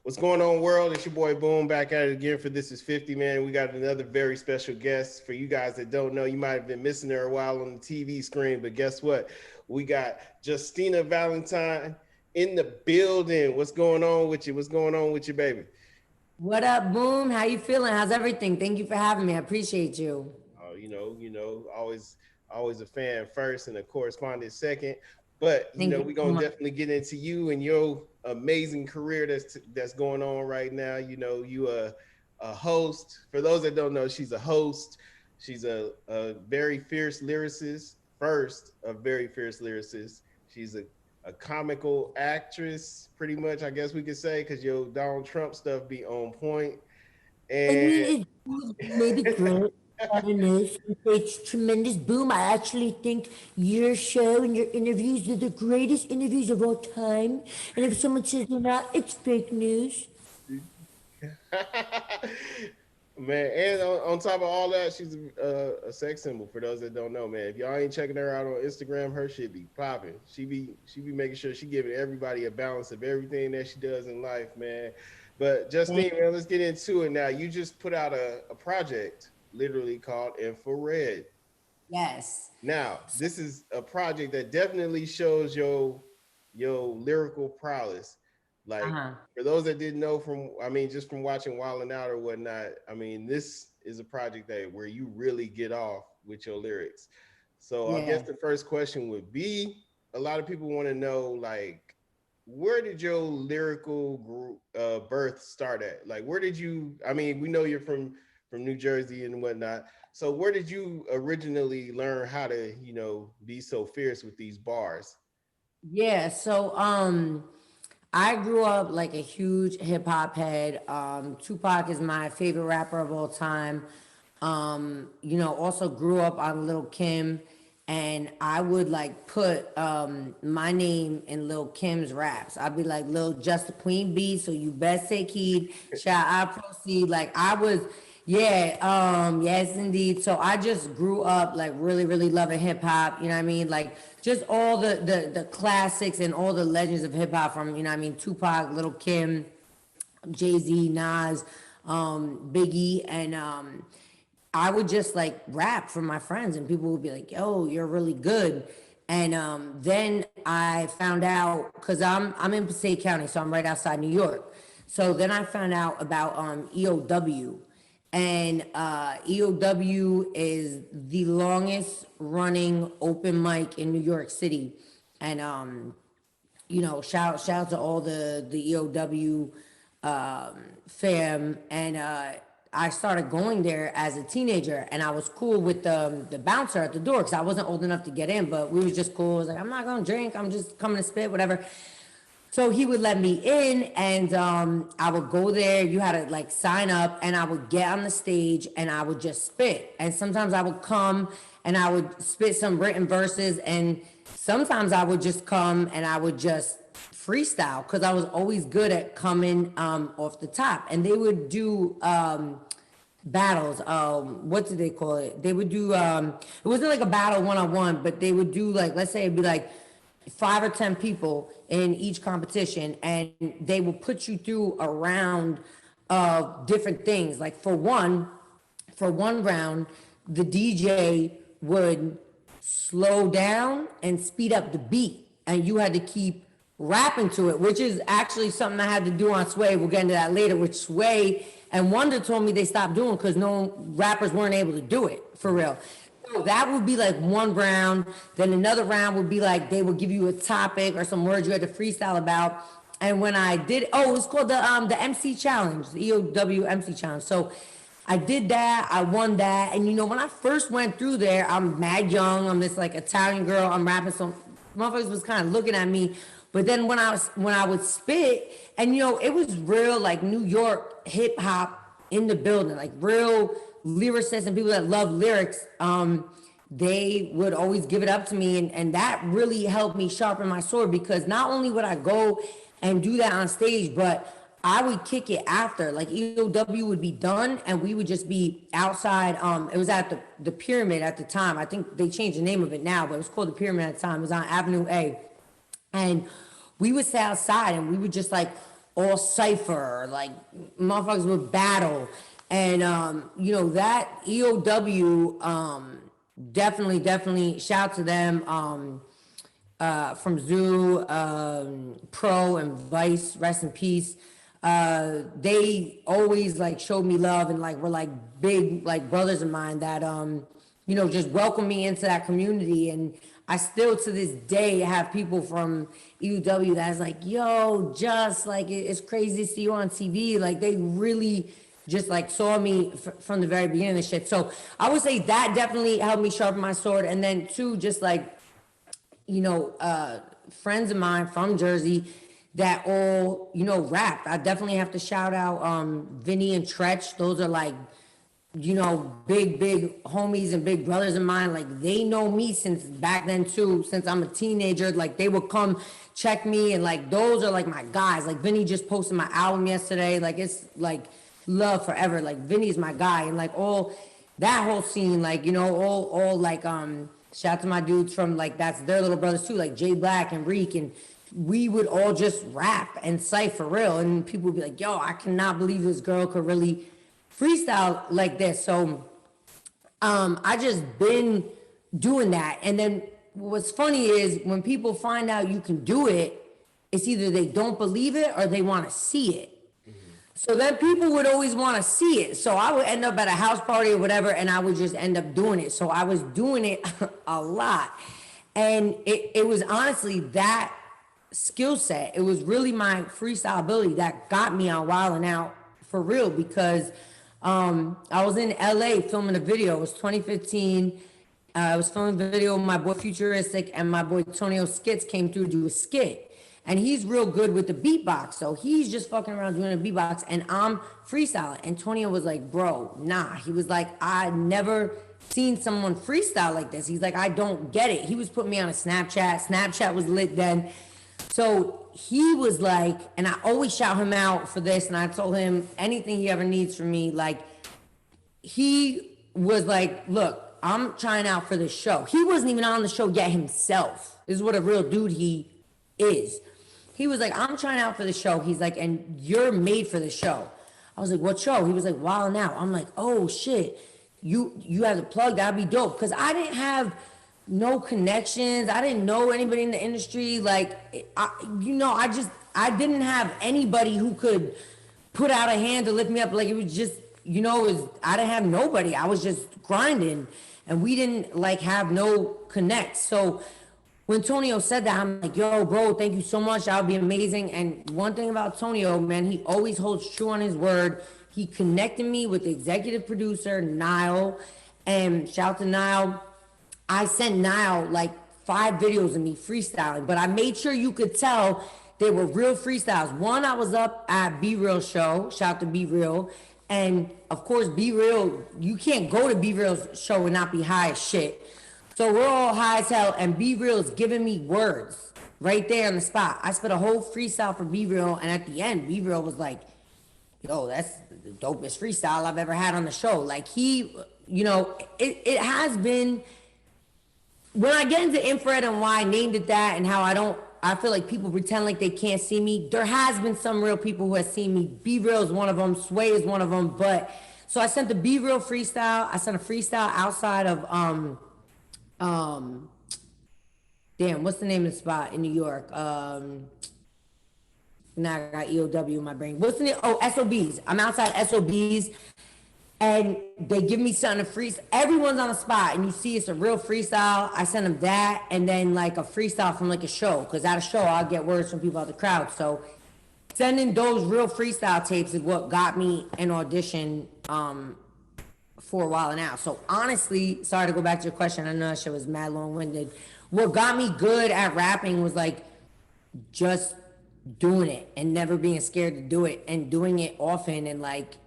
What's going on, world? It's your boy Boom back at it again for This Is 50, man. We got another very special guest. For you guys that don't know, you might have been missing her a while on the TV screen, but guess what? We got Justina Valentine in the building. What's going on with you? What's going on with you, baby? What up, Boom? How you feeling? How's everything? Thank you for having me. I appreciate you. Always a fan first and a correspondent second. But Thank you we're so gonna much. definitely get into you and your amazing career that's going on right now. You a host. For those that don't know, she's a host. She's a very fierce lyricist. First, a very fierce lyricist. She's a comical actress, pretty much, I guess we could say, because your Donald Trump stuff be on point. I And mean, it's maybe great. I don't know. It's tremendous. Boom. I actually think your show and your interviews are the greatest interviews of all time. And if someone says they're not, it's fake news. man, and on top of all that, she's a sex symbol. For those that don't know, man, if y'all ain't checking her out on Instagram, her shit be popping. She be making sure she giving everybody a balance of everything that she does in life, man. But Justine, man, let's get into it now. You just put out a project, literally called Infrared. Yes. Now, this is a project that definitely shows your lyrical prowess. Uh Like, huh. for those that didn't know just from watching Wild 'N Out or whatnot, this is a project that where you really get off with your lyrics. So I Yeah. guess the first question would be, a lot of people want to know, like, where did your lyrical birth start at? Like, where did you? We know you're from New Jersey and whatnot. So where did you originally learn how to, be so fierce with these bars? Yeah. I grew up like a huge hip hop head. Tupac is my favorite rapper of all time. Also grew up on Lil Kim, and I would like put my name in Lil Kim's raps. I'd be like, Lil Just the Queen Bee, so you best take heed. Shall I proceed? Like I was, yeah, yes indeed. So I just grew up like really, really loving hip hop. You know what I mean? Like just all the classics and all the legends of hip hop from Tupac, Little Kim, Jay Z, Nas, Biggie, and I would just like rap for my friends, and people would be like, "Yo, you're really good." And then I found out because I'm in Passaic County, so I'm right outside New York. So then I found out about EOW, and EOW is the longest running open mic in New York City, and shout out to all the EOW fam, and I started going there as a teenager, and I was cool with the bouncer at the door because I wasn't old enough to get in, but we was just cool. I was like, I'm not gonna drink, I'm just coming to spit, whatever. So he would let me in, and I would go there. You had to like sign up, and I would get on the stage, and I would just spit. And sometimes I would come, and I would spit some written verses, and sometimes I would just come, and I would just freestyle because I was always good at coming off the top. And they would do battles. What did they call it? They would do. It wasn't like a battle one on one, but they would do like, let's say it'd be like 5 or 10 people in each competition, and they will put you through a round of different things. Like for one round, the DJ would slow down and speed up the beat, and you had to keep rapping to it, which is actually something I had to do on Sway. We'll get into that later, which Sway and Wonder told me they stopped doing because no rappers weren't able to do it for real. So that would be like one round. Then another round would be like they would give you a topic or some words you had to freestyle about. And when I did, oh, it was called the MC challenge, the EOW MC challenge. So I did that. I won that. And when I first went through there, I'm mad young. I'm this like Italian girl. I'm rapping. So motherfuckers was kind of looking at me. But then when I would spit, and it was real like New York hip hop in the building, like real lyricists and people that love lyrics. They would always give it up to me, and that really helped me sharpen my sword because not only would I go and do that on stage, but I would kick it after. Like EOW would be done, and we would just be outside. It was at the Pyramid at the time. I think they changed the name of it now, but it was called the Pyramid at the time. It was on Avenue A, and we would stay outside, and we would just like all cipher, like motherfuckers would battle. And that EOW, definitely shout out to them. From Zoo, Pro, and Vice, rest in peace. They always like showed me love and like were like big like brothers of mine that just welcomed me into that community. And I still to this day have people from EUW that's like, yo, just like it's crazy to see you on TV. Like they really just like saw me from the very beginning of shit. So I would say that definitely helped me sharpen my sword. And then two, just like friends of mine from Jersey that all, rap. I definitely have to shout out Vinny and Tretch. Those are like, big homies and big brothers of mine. Like they know me since back then too, since I'm a teenager. Like they would come check me and like those are like my guys. Like Vinny just posted my album yesterday. Like it's like love forever. Like Vinny's my guy. And like all that whole scene, like, all like shout out to my dudes from like that's their little brothers too, like Jay Black and Reek, and we would all just rap and cite for real. And people would be like, yo, I cannot believe this girl could really freestyle like this. So I just been doing that. And then what's funny is when people find out you can do it, it's either they don't believe it or they want to see it. So then people would always want to see it. So I would end up at a house party or whatever, and I would just end up doing it. So I was doing it a lot. And it was honestly that skill set. It was really my freestyle ability that got me on Wild 'N Out for real, because I was in LA filming a video. It was 2015. I was filming a video with my boy Futuristic, and my boy Tonio Skits came through to do a skit. And he's real good with the beatbox. So he's just fucking around doing a beatbox and I'm freestyling. Antonio was like, bro, nah. He was like, I never seen someone freestyle like this. He's like, I don't get it. He was putting me on a Snapchat. Snapchat was lit then. So he was like, and I always shout him out for this. And I told him anything he ever needs from me. Like, he was like, look, I'm trying out for this show. He wasn't even on the show yet himself. This is what a real dude he is. He was like, I'm trying out for the show. He's like, and you're made for the show. I was like, what show? He was like, Wild 'N Out. I'm like, oh shit, you have the plug, that'd be dope. Cause I didn't have no connections. I didn't know anybody in the industry. Like, I didn't have anybody who could put out a hand to lift me up. Like it was just, I didn't have nobody. I was just grinding and we didn't like have no connect. So when Tonio said that, I'm like, yo, bro, thank you so much. That would be amazing. And one thing about Tonio, man, he always holds true on his word. He connected me with the executive producer, Nile. And shout out to Nile. I sent Nile like 5 videos of me freestyling, but I made sure you could tell they were real freestyles. One, I was up at Be Real show. Shout out to Be Real. And of course, Be Real, you can't go to Be Real's show and not be high as shit. So we're all high as hell, and Be Real is giving me words right there on the spot. I spit a whole freestyle for Be Real, and at the end, Be Real was like, yo, that's the dopest freestyle I've ever had on the show. Like he, it has been, when I get into infrared and why I named it that and how I feel like people pretend like they can't see me. There has been some real people who have seen me. Be Real is one of them. Sway is one of them. But so I sent the Be Real freestyle. I sent a freestyle outside of damn, what's the name of the spot in New York? Now I got EOW in my brain. What's the name? Oh, SOBs. I'm outside SOBs. And they give me something to freestyle. Everyone's on the spot, and you see it's a real freestyle. I send them that, and then like a freestyle from like a show. Because at a show, I'll get words from people out the crowd. So sending those real freestyle tapes is what got me an audition for a while now. So honestly, sorry to go back to your question. I know that shit was mad long-winded. What got me good at rapping was like just doing it and never being scared to do it and doing it often and like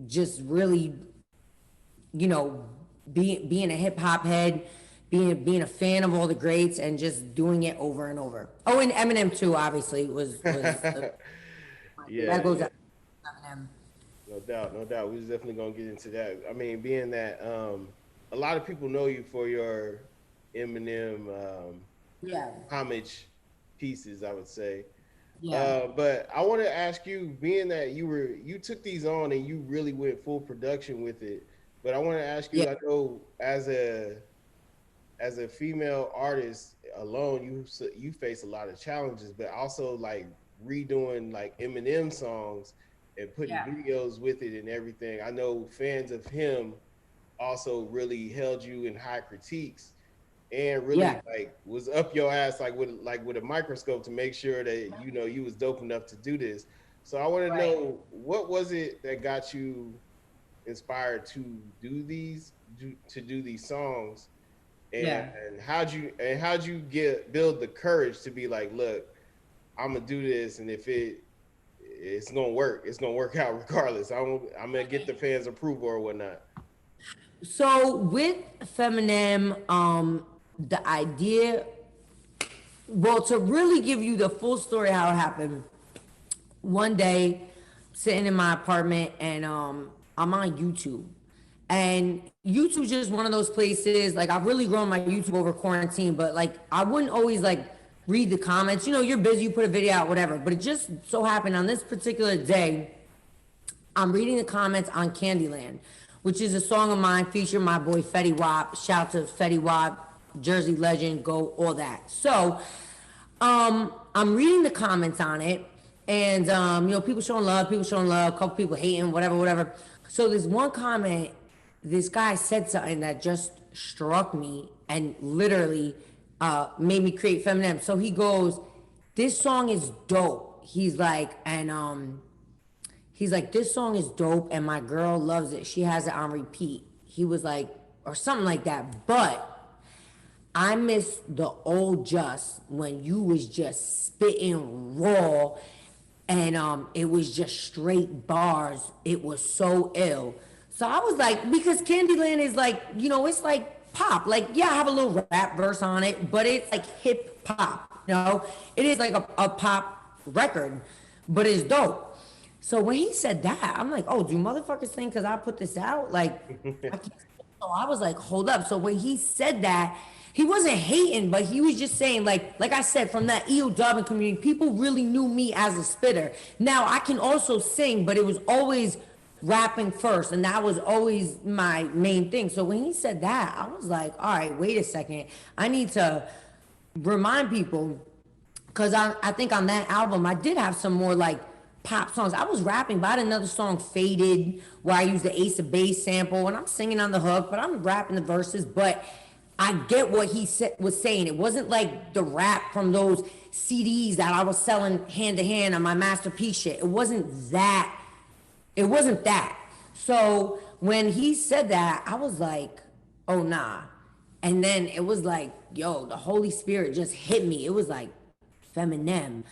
just really, being a hip hop head, being a fan of all the greats and just doing it over and over. Oh, and Eminem too, obviously was Yeah, that goes yeah. up. Eminem. No doubt, no doubt. We was definitely gonna get into that. I mean, being that a lot of people know you for your Eminem Yeah. homage pieces, I would say. Yeah. But I want to ask you, being that you took these on and you really went full production with it. But I want to ask Yeah. you, I know as a female artist alone, you face a lot of challenges, but also like redoing like Eminem songs and putting Yeah. videos with it and everything. I know fans of him also really held you in high critiques and really Yeah. like was up your ass like with a microscope to make sure that you know you was dope enough to do this. So I want to Right. know, what was it that got you inspired to to do these songs, and Yeah. how'd you get build the courage to be like, look, I'm gonna do this, and if it's gonna work, it's gonna work out regardless. I'm gonna get the fans approval or whatnot. So with Feminem, the idea, well, to really give you the full story how it happened, one day sitting in my apartment and I'm on YouTube. And YouTube's just one of those places, like I've really grown my YouTube over quarantine, but like I wouldn't always like read the comments. You know, you're busy, you put a video out, whatever. But it just so happened on this particular day, I'm reading the comments on Candyland, which is a song of mine featuring my boy Fetty Wap. Shout to Fetty Wap, Jersey legend, go all that. So I'm reading the comments on it, and you know, people showing love, a couple people hating, whatever, whatever. So there's one comment, this guy said something that just struck me and literally made me create Feminem. So he goes, "This song is dope." He's like, "This song is dope, and my girl loves it. She has it on repeat." He was like, or something like that. But I miss the old Just when you was just spitting raw, and it was just straight bars. It was so ill. So I was like, because Candyland is like, you know, it's like pop. Like, yeah, I have a little rap verse on it, but it's like hip hop. You know, it is like a pop record, but it's dope. So when he said that, I'm like, oh, do motherfuckers think because I put this out? Like, I can't. So I was like, hold up. So when he said that, he wasn't hating, but he was just saying, like I said, from that EO dubbing community, people really knew me as a spitter. Now I can also sing, but it was always rapping first, and that was always my main thing. So when he said that, I was like, all right, wait a second. I need to remind people, because I think on that album I did have some more like pop songs. I was rapping, but I had another song, Faded, where I used the Ace of Base sample, and I'm singing on the hook, but I'm rapping the verses. But I get what he was saying. It wasn't like the rap from those CDs that I was selling hand to hand on my masterpiece shit. It wasn't that. It wasn't that. So when he said that, I was like, oh nah. And then it was like, yo, the Holy Spirit just hit me. It was like Feminem.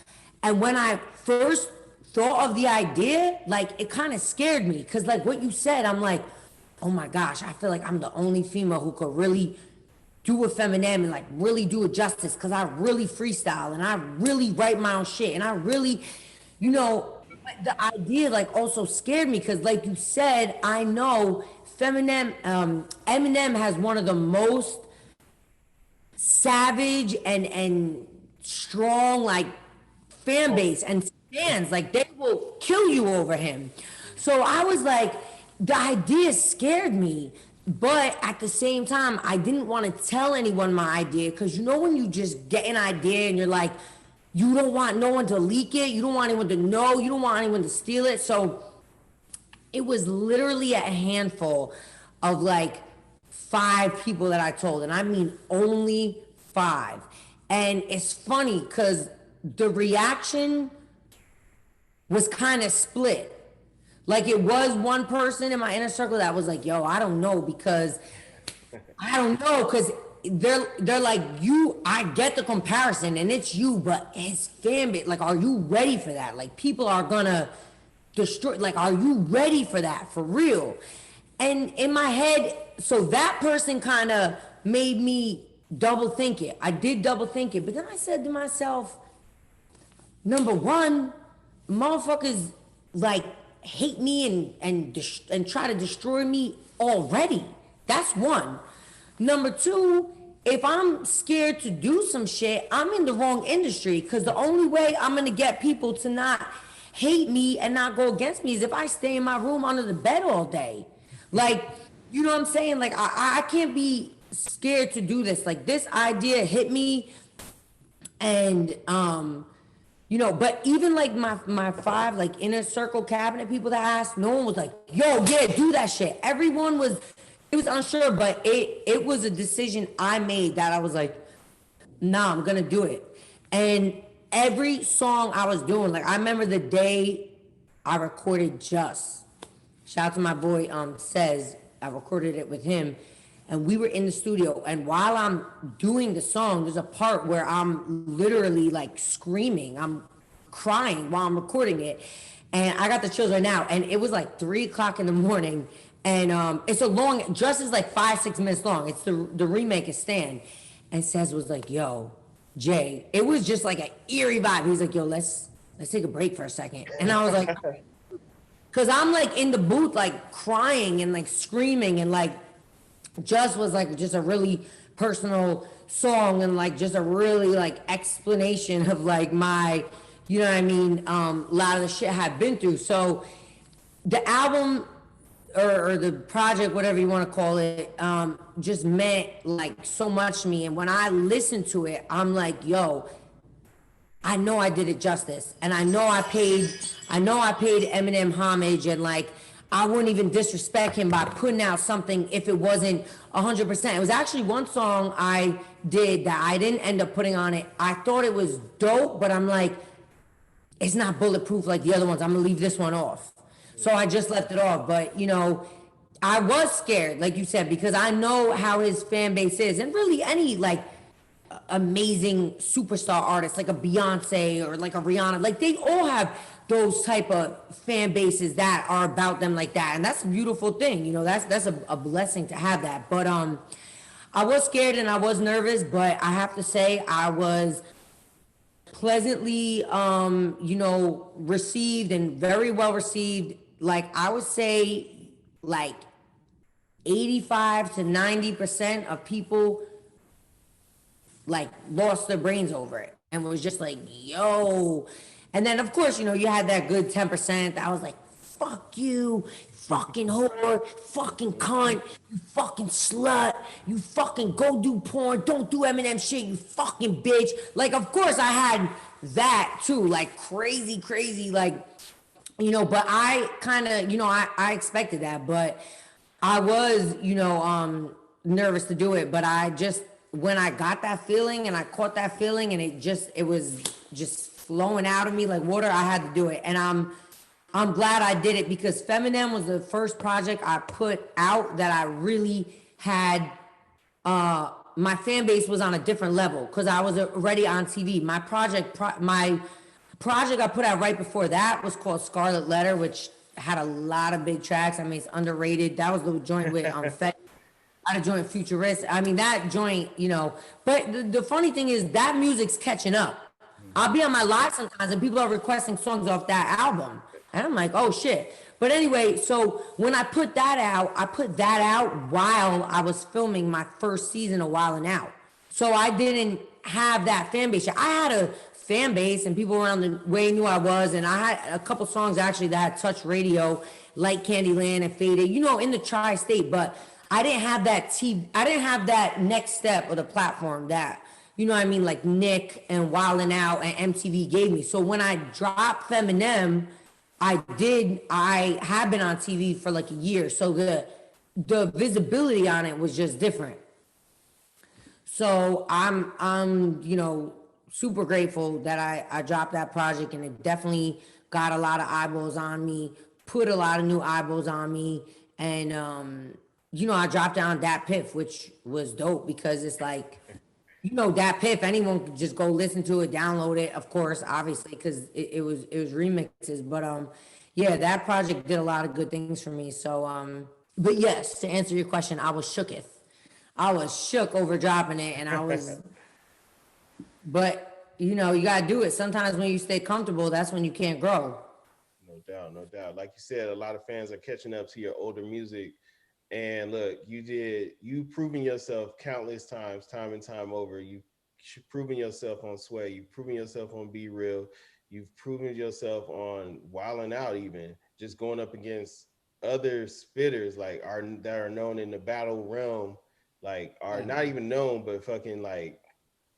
And when I first thought of the idea, like it kind of scared me. Cause like what you said, I'm like, oh my gosh, I feel like I'm the only female who could really do a Feminem and like really do it justice. Cause I really freestyle and I really write my own shit. And I really, you know, the idea like also scared me because like you said, I know Eminem has one of the most savage and strong like fan Oh, base and fans, like they will kill you over him. So I was like, the idea scared me, but at the same time I didn't want to tell anyone my idea, because you know when you just get an idea and you're like, you don't want no one to leak it, you don't want anyone to know, you don't want anyone to steal it. So it was literally a handful of like 5 people that I told, and I mean only 5. And it's funny because the reaction was kind of split. Like it was one person in my inner circle that was like, yo, I don't know, because I don't know, because they're like, you, I get the comparison and it's you, but it's fan base. Like, are you ready for that? Like people are gonna destroy, like, are you ready for that for real? And in my head, so that person kind of made me double think it. I did double think it, but then I said to myself, number one, motherfuckers like hate me and try to destroy me already. That's one. Number two, if I'm scared to do some shit, I'm in the wrong industry. Because the only way I'm gonna get people to not hate me and not go against me is if I stay in my room under the bed all day. Like, you know what I'm saying? Like, I can't be scared to do this. Like, this idea hit me, and you know, but even like my five like inner circle cabinet people that asked, no one was like, yo, yeah, do that shit. Everyone was, it was unsure, but it was a decision I made that I was like, nah, I'm gonna do it. And every song I was doing, like I remember the day I recorded Just. Shout out to my boy Says. I recorded it with him. And we were in the studio. And while I'm doing the song, there's a part where I'm literally like screaming. I'm crying while I'm recording it. And I got the chills right now. And it was like 3 o'clock in the morning. And it's a long, Just is like 5-6 minutes long. It's the remake of Stan. And Says was like, yo, Jay, it was just like an eerie vibe. He's like, yo, let's take a break for a second. And I was like, cause I'm like in the booth, like crying and like screaming, and like Just was like just a really personal song, and like just a really like explanation of like my, you know what I mean, a lot of the shit I've been through. So the album or the project, whatever you want to call it, just meant like so much to me. And when I listen to it, I'm like, yo, I know I did it justice, and I know I paid Eminem homage, and like I wouldn't even disrespect him by putting out something if it wasn't 100%. It was actually one song I did that I didn't end up putting on it. I thought it was dope, but I'm like, it's not bulletproof like the other ones. I'm gonna leave this one off. So I just left it off. But you know, I was scared, like you said, because I know how his fan base is, and really any like amazing superstar artists like a Beyonce or like a Rihanna, like they all have those type of fan bases that are about them like that, and that's a beautiful thing. You know, that's a blessing to have that. But I was scared and I was nervous, but I have to say I was pleasantly you know, received, and very well received. Like I would say like 85 to 90% of people like lost their brains over it and was just like, yo. And then of course, you know, you had that good 10% that was like, fuck you, fucking whore, fucking cunt, you fucking slut, you fucking go do porn, don't do Eminem shit, you fucking bitch. Like, of course I had that too, like crazy, like, you know, but I kind of, you know, I expected that, but I was, you know, nervous to do it, but I just, when I got that feeling and I caught that feeling and it was just flowing out of me like water, I had to do it. And I'm glad I did it, because Feminem was the first project I put out that I really had, my fan base was on a different level because I was already on TV. My project I put out right before that was called Scarlet Letter, which had a lot of big tracks. I mean, it's underrated. That was the joint with Fed. I had a joint Futurist. I mean, that joint, you know. But the funny thing is that music's catching up. I'll be on my live sometimes and people are requesting songs off that album. And I'm like, oh shit. But anyway, so when I put that out while I was filming my first season of Wildin' Out. So I didn't have that fan base. I had a fan base and people around the way knew I was, and I had a couple songs actually that had touched radio, like Candyland and Faded, you know, in the tri-state, but I didn't have that next step of the platform that, you know what I mean, like Nick and Wildin' Out and MTV gave me. So when I dropped Feminem, I had been on TV for like a year, so the visibility on it was just different. So I'm you know, super grateful that I dropped that project, and it definitely got a lot of eyeballs on me, put a lot of new eyeballs on me, and you know, I dropped it on Dat Piff, which was dope because it's like, you know, Dat Piff, anyone could just go listen to it, download it, of course, obviously, because it was remixes. But yeah, that project did a lot of good things for me. So but yes, to answer your question, I was shooketh. I was shook over dropping it, and I was but you know, you gotta do it. Sometimes when you stay comfortable, that's when you can't grow. No doubt. Like you said, a lot of fans are catching up to your older music. And look, you proven yourself countless times, time and time over. You've proven yourself on Sway. You've proven yourself on Be Real. You've proven yourself on Wildin' Out, even just going up against other spitters like are that are known in the battle realm, like are Yeah. not even known, but fucking like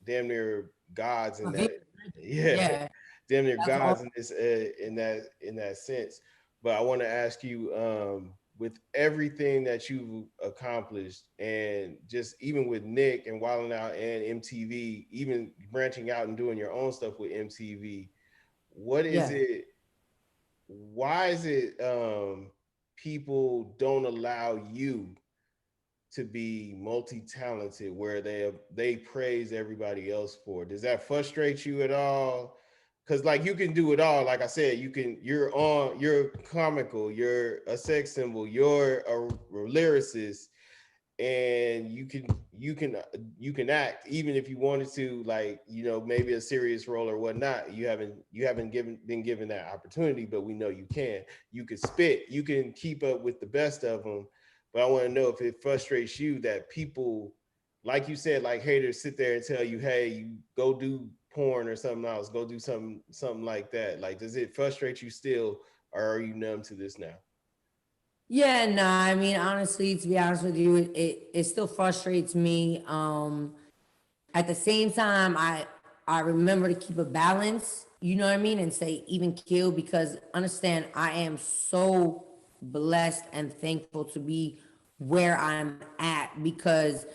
damn near gods in that. Okay. Yeah, Yeah. damn near That's all. gods in this in that sense. But I want to ask you, with everything that you've accomplished, and just even with Nick and Wildin' Out and MTV, even branching out and doing your own stuff with MTV, what is Yeah. it? Why is it people don't allow you to be multi-talented where they praise everybody else for? Does that frustrate you at all? Because like you can do it all. Like I said, you're comical, you're a sex symbol, you're a lyricist, and you can act even if you wanted to, like, maybe a serious role or whatnot. You haven't been given that opportunity, but we know you can. You can spit, you can keep up with the best of them. But I want to know if it frustrates you that people, like you said, like haters sit there and tell you, hey, you go do porn or something else, go do something like that. Like, does it frustrate you still, or are you numb to this now? Yeah, no, I mean, honestly, to be honest with you, it still frustrates me. At the same time, I remember to keep a balance, you know what I mean, and say even kill, because understand I am so blessed and thankful to be where I'm at, because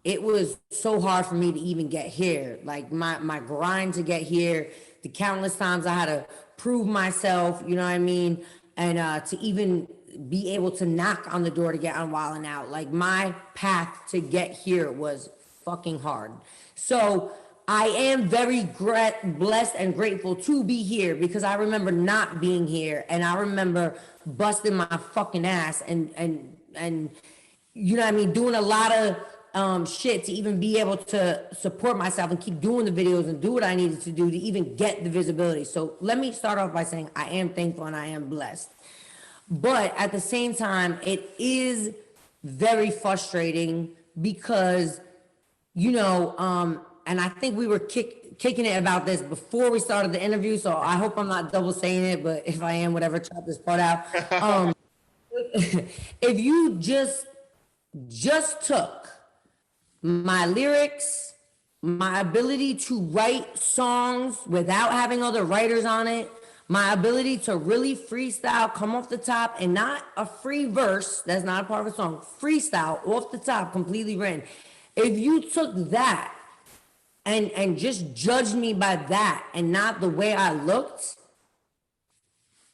it was so hard for me to even get here. Like my grind to get here, the countless times I had to prove myself, you know what I mean, and to even be able to knock on the door to get on Wild 'N Out. Like my path to get here was fucking hard. So I am very blessed and grateful to be here, because I remember not being here, and I remember busting my fucking ass and you know what I mean, doing a lot of shit to even be able to support myself and keep doing the videos and do what I needed to do to even get the visibility. So let me start off by saying I am thankful and I am blessed. But at the same time, it is very frustrating because, and I think we were kicking it about this before we started the interview, so I hope I'm not double saying it, but if I am, whatever, chop this part out. If you just took my lyrics, my ability to write songs without having other writers on it, my ability to really freestyle, come off the top, and not a free verse, that's not a part of a song, freestyle off the top, completely written. If you took that and just judged me by that and not the way I looked,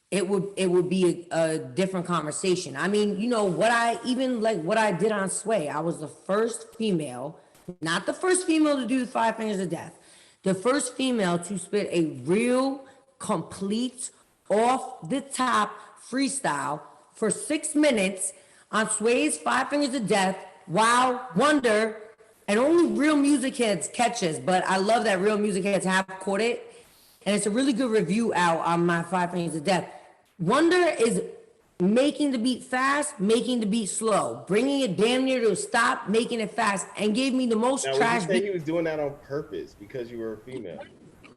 it would be a different conversation. I mean, what I did on Sway, I was the first female, not the first female to do the Five Fingers of Death, the first female to spit a real, complete, off the top freestyle for 6 minutes on Sway's Five Fingers of Death. Wow, Wonder, and only real music heads catches, but I love that real music heads have caught it. And it's a really good review out on my Five Fingers of Death. Wonder is making the beat fast, making the beat slow, bringing it damn near to a stop, making it fast, and gave me the most Now, would you trash say beat. he was doing that on purpose because you were a female?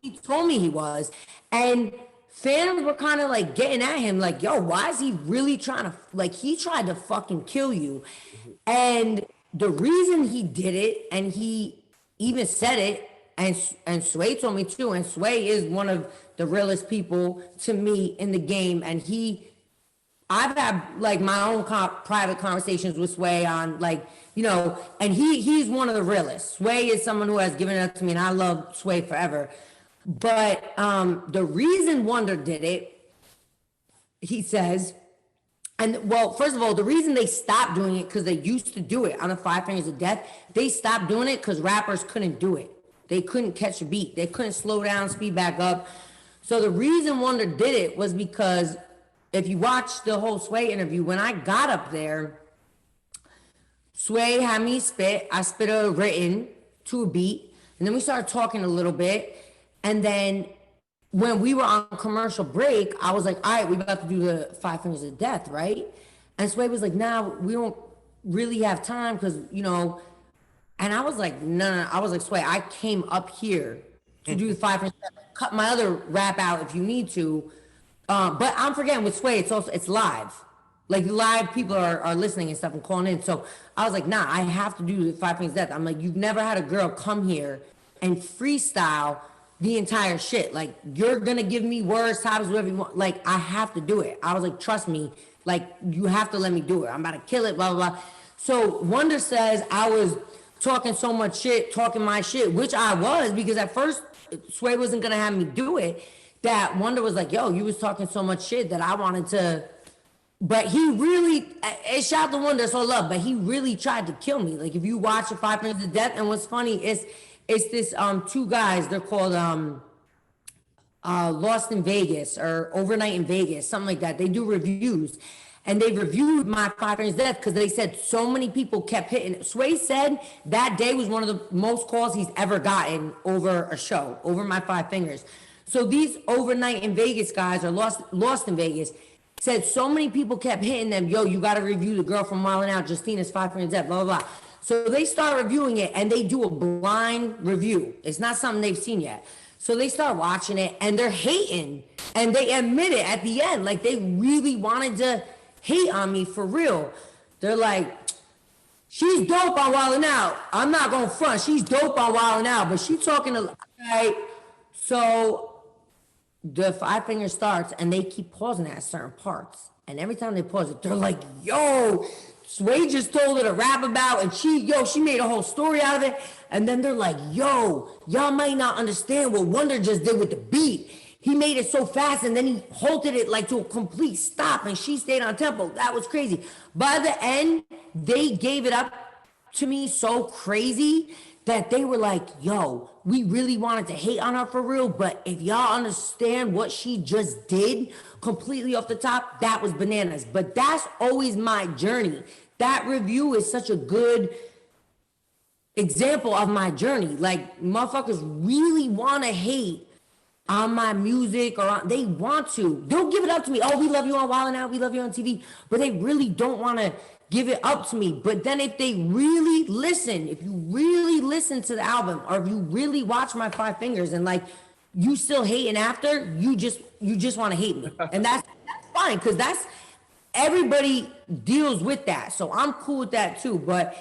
He told me he was. And fans were kind of like getting at him, like, yo, why is he really trying to, like, he tried to fucking kill you. And the reason he did it, and he even said it, and Sway told me too, and Sway is one of the realest people to me in the game, and I've had like my own private conversations with Sway on, like, and he's one of the realest. Sway is someone who has given it up to me, and I love Sway forever. But the reason Wonder did it, he says, and well, first of all, the reason they stopped doing it, because they used to do it on the Five Fingers of Death, they stopped doing it because rappers couldn't do it. They couldn't catch a beat. They couldn't slow down, speed back up. So the reason Wonder did it was because if you watch the whole Sway interview, when I got up there, Sway had me spit. I spit a written to a beat, and then we started talking a little bit. And then when we were on commercial break, I was like, all right, we about to do the Five Fingers of Death, right? And Sway was like, nah, we don't really have time because, you know, and I was like, no. I was like, Sway, I came up here to do the 5 cut my other rap out if you need to. But I'm forgetting with Sway, it's live. Like live people are listening and stuff and calling in. So I was like, nah, I have to do the 5 death. I'm like, you've never had a girl come here and freestyle the entire shit. Like, you're gonna give me words, topics, whatever you want. Like, I have to do it. I was like, trust me, like, you have to let me do it. I'm about to kill it, blah, blah, blah. So Wonder says I was talking so much shit, talking my shit, which I was, because at first Sway wasn't gonna have me do it. That Wonder was like, yo, you was talking so much shit that I wanted to, but he really, it shout to Wonder, so love, but he really tried to kill me. Like, if you watch the 5 death, and what's funny is, it's this two guys, they're called Lost in Vegas or Overnight in Vegas, something like that. They do reviews. And they reviewed my 5 death because they said so many people kept hitting. Sway said that day was one of the most calls he's ever gotten over a show, over my 5. So these Overnight in Vegas guys, or Lost in Vegas, said so many people kept hitting them, yo, you got to review the girl from Wild 'N Out, Justina's 5 death, blah, blah, blah. So they start reviewing it, and they do a blind review. It's not something they've seen yet. So they start watching it, and they're hating, and they admit it at the end. Like, they really wanted to hate on me for real. They're like, she's dope on Wild 'N Out. I'm not going to front. She's dope on Wild 'N Out, but she's talking to, right? So the 5 starts, and they keep pausing at certain parts. And every time they pause it, they're like, yo, Sway just told her to rap about, and she made a whole story out of it. And then they're like, yo, y'all might not understand what Wonder just did with the beat. He made it so fast, and then he halted it like to a complete stop, and she stayed on tempo. That was crazy. By the end, they gave it up to me so crazy that they were like, yo, we really wanted to hate on her for real, but if y'all understand what she just did completely off the top, that was bananas. But that's always my journey. That review is such a good example of my journey. Like, motherfuckers really want to hate on my music, or they want to. They'll give it up to me. Oh, we love you on Wild 'N Out, we love you on TV, but they really don't want to give it up to me. But then if they really listen, if you really listen to the album, or if you really watch my 5 and like you still hating after, you just want to hate me. And that's fine, because that's, everybody deals with that. So I'm cool with that too. But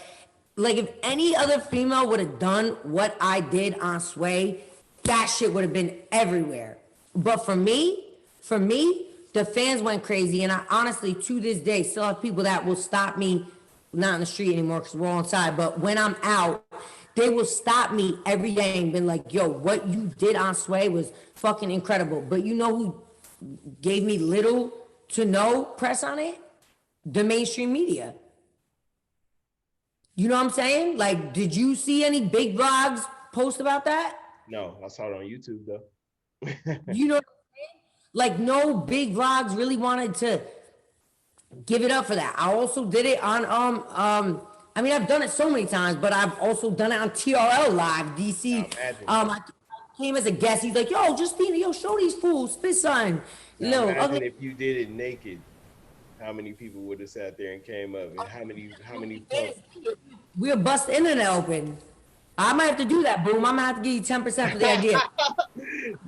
like, if any other female would have done what I did on Sway, that shit would have been everywhere. But for me, the fans went crazy. And I honestly, to this day, still have people that will stop me, not in the street anymore because we're all inside, but when I'm out, they will stop me every day and been like, yo, what you did on Sway was fucking incredible. But you know who gave me little to no press on it? The mainstream media. You know what I'm saying? Like, did you see any big vlogs post about that? No, I saw it on YouTube though. You know what I'm saying? Like, no big vlogs really wanted to give it up for that. I also did it on I mean, I've done it so many times, but I've also done it on TRL Live, DC. I came as a guest. He's like, yo, Justina, yo, show these fools, spit something. Now, imagine if you did it naked, how many people would have sat there and came up, and how many we'll bust the internet open. I might have to do that, Boom. I'm gonna have to give you 10% for the idea.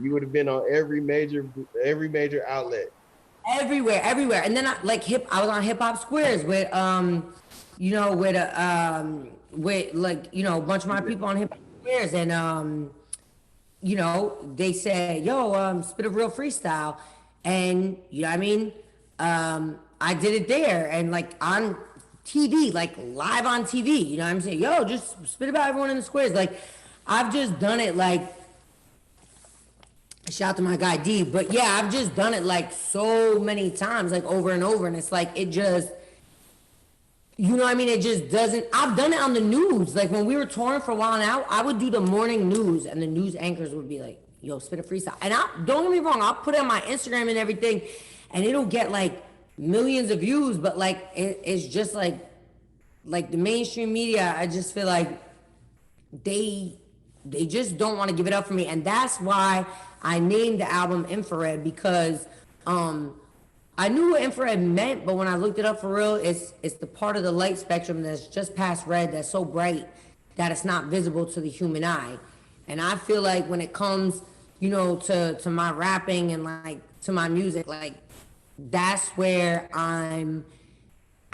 You would have been on every major outlet. Everywhere. And then I was on Hip Hop Squares with with like, you know, a bunch of my people on Hip Hop Squares, and you know, they said, yo, spit a real freestyle, and you know what I mean? I did it there, and like on TV, like live on TV, you know what I'm saying? Yo, just spit about everyone in the squares. Like, I've just done it, like, shout out to my guy D, but yeah, I've just done it like so many times, like over and over, and it's like, it just, you know what I mean? It just doesn't, I've done it on the news. Like, when we were touring for a while now, I would do the morning news, and the news anchors would be like, yo, spit a freestyle. And don't get me wrong, I'll put it on my Instagram and everything, and it'll get like millions of views, but like, it's just like the mainstream media, I just feel like they just don't want to give it up for me. And that's why I named the album Infrared, because I I knew what infrared meant, but when I looked it up for real, it's the part of the light spectrum that's just past red that's so bright that it's not visible to the human eye. And I feel like when it comes, to my rapping and like to my music, like that's where I'm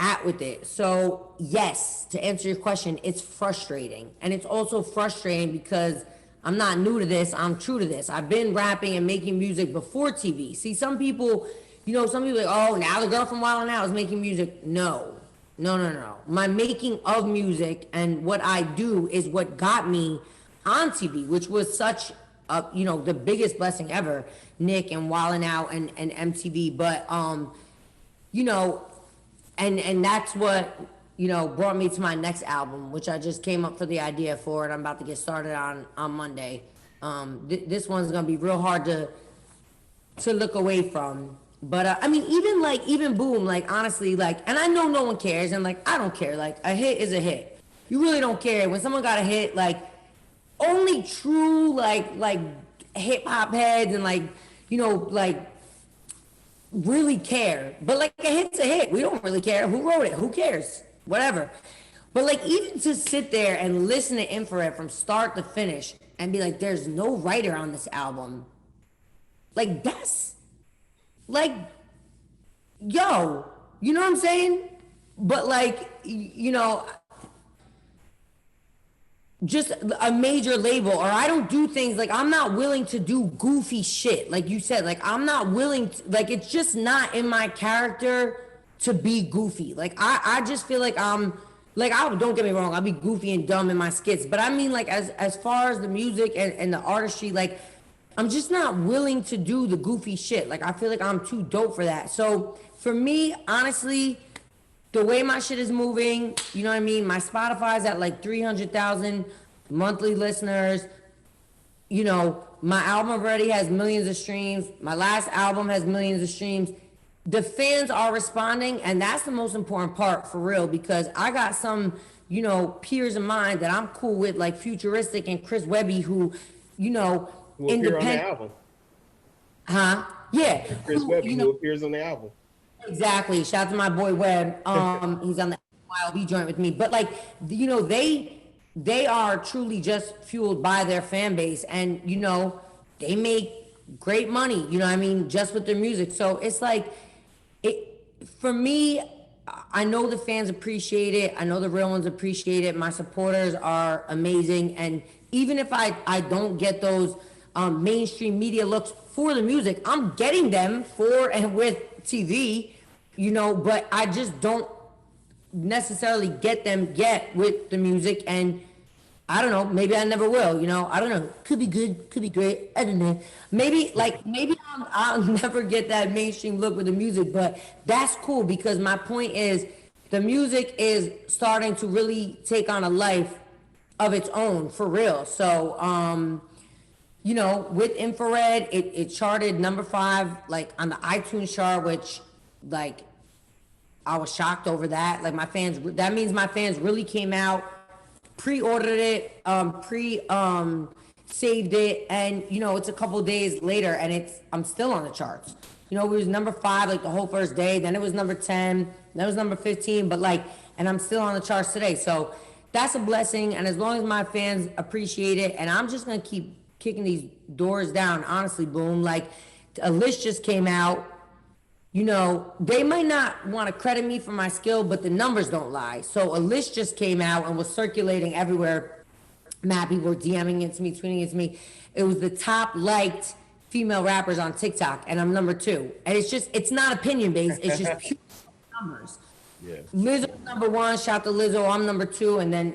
at with it. So yes, to answer your question, it's frustrating. And it's also frustrating because I'm not new to this, I'm true to this. I've been rapping and making music before TV. See, some people, some people are like, oh, now the girl from Wild 'N Out is making music. No. No. My making of music and what I do is what got me on TV, which was such the biggest blessing ever, Nick and Wild 'N Out and MTV. But and that's what brought me to my next album, which I just came up for the idea for, and I'm about to get started on Monday. This one's gonna be real hard to look away from. But I mean, even Boom, like honestly, like, and I know no one cares, and like I don't care. Like a hit is a hit. You really don't care when someone got a hit. Like only true like hip hop heads and like really care. But like a hit's a hit. We don't really care who wrote it. Who cares? Whatever. But like even to sit there and listen to Infrared from start to finish and be like, there's no writer on this album. Like that's like, yo, you know what I'm saying? But like, just a major label, or I don't do things like I'm not willing to do goofy shit. Like you said, like I'm not willing to, like it's just not in my character to be goofy. Like I just feel like I'm like, don't get me wrong, I'll be goofy and dumb in my skits, but I mean like as far as the music and the artistry, like I'm just not willing to do the goofy shit. Like I feel like I'm too dope for that. So for me, honestly, the way my shit is moving, you know what I mean? My Spotify's at like 300,000 monthly listeners. My album already has millions of streams. My last album has millions of streams. The fans are responding, and that's the most important part for real, because I got some, peers of mine that I'm cool with, like Futuristic and Chris Webby, who, Who appear on the album. Huh? Yeah. Chris Webby, who appears on the album. Exactly. Shout out to my boy Webb. He's on the YLB joint with me. But like, they are truly just fueled by their fan base, and they make great money. You know what I mean? Just with their music. So it's like, for me, I know the fans appreciate it. I know the real ones appreciate it. My supporters are amazing, and even if I don't get those mainstream media looks for the music, I'm getting them for and with TV, but I just don't necessarily get them yet with the music, and I don't know, maybe I never will, I don't know, could be good, could be great, I don't know, maybe I'll never get that mainstream look with the music, but that's cool, because my point is the music is starting to really take on a life of its own, for real. So with Infrared, it charted number 5 like on the iTunes chart, which like I was shocked over that. Like that means my fans really came out, pre-ordered it, saved it, and it's a couple days later and I'm still on the charts. It was number 5 like the whole first day, then it was number 10, then it was number 15, but like, and I'm still on the charts today. So that's a blessing, and as long as my fans appreciate it, and I'm just gonna keep kicking these doors down, honestly, Boom. Like a list just came out. They might not want to credit me for my skill, but the numbers don't lie. So a list just came out and was circulating everywhere. Mad people were DMing it to me, tweeting it to me. It was the top liked female rappers on TikTok, and I'm number 2. And it's not opinion based, it's just pure numbers. Yeah. Lizzo's number 1, shout to Lizzo, I'm number 2, and then,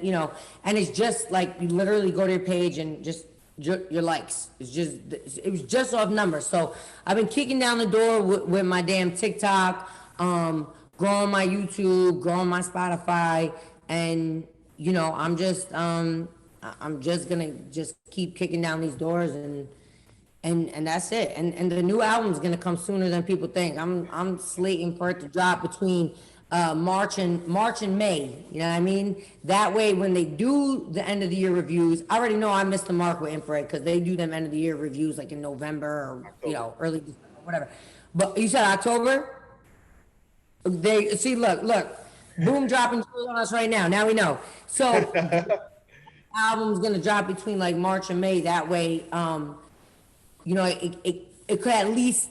and it's just like you literally go to your page and just your likes. It was just off numbers. So I've been kicking down the door with my damn TikTok, growing my YouTube, growing my Spotify, and I'm just gonna just keep kicking down these doors, and that's it. And the new album's gonna come sooner than people think. I'm slating for it to drop between March and May, you know what I mean? That way, when they do the end of the year reviews, I already know I missed the mark with Infrared because they do them end of the year reviews like in November or October. Early December, whatever. But you said October? They see, look, boom, dropping jewels on us right now. Now we know. So album's gonna drop between like March and May. That way, it could at least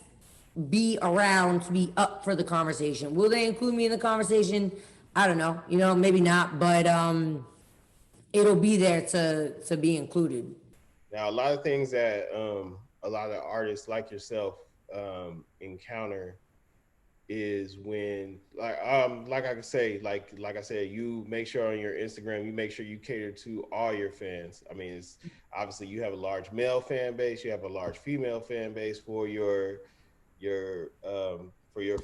be around to be up for the conversation. Will they include me in the conversation? I don't know. Maybe not, but it'll be there to be included. Now, a lot of things that a lot of artists like yourself encounter is when like I could say like I said, you make sure on your Instagram you make sure you cater to all your fans. I mean, it's obviously you have a large male fan base, you have a large female fan base for your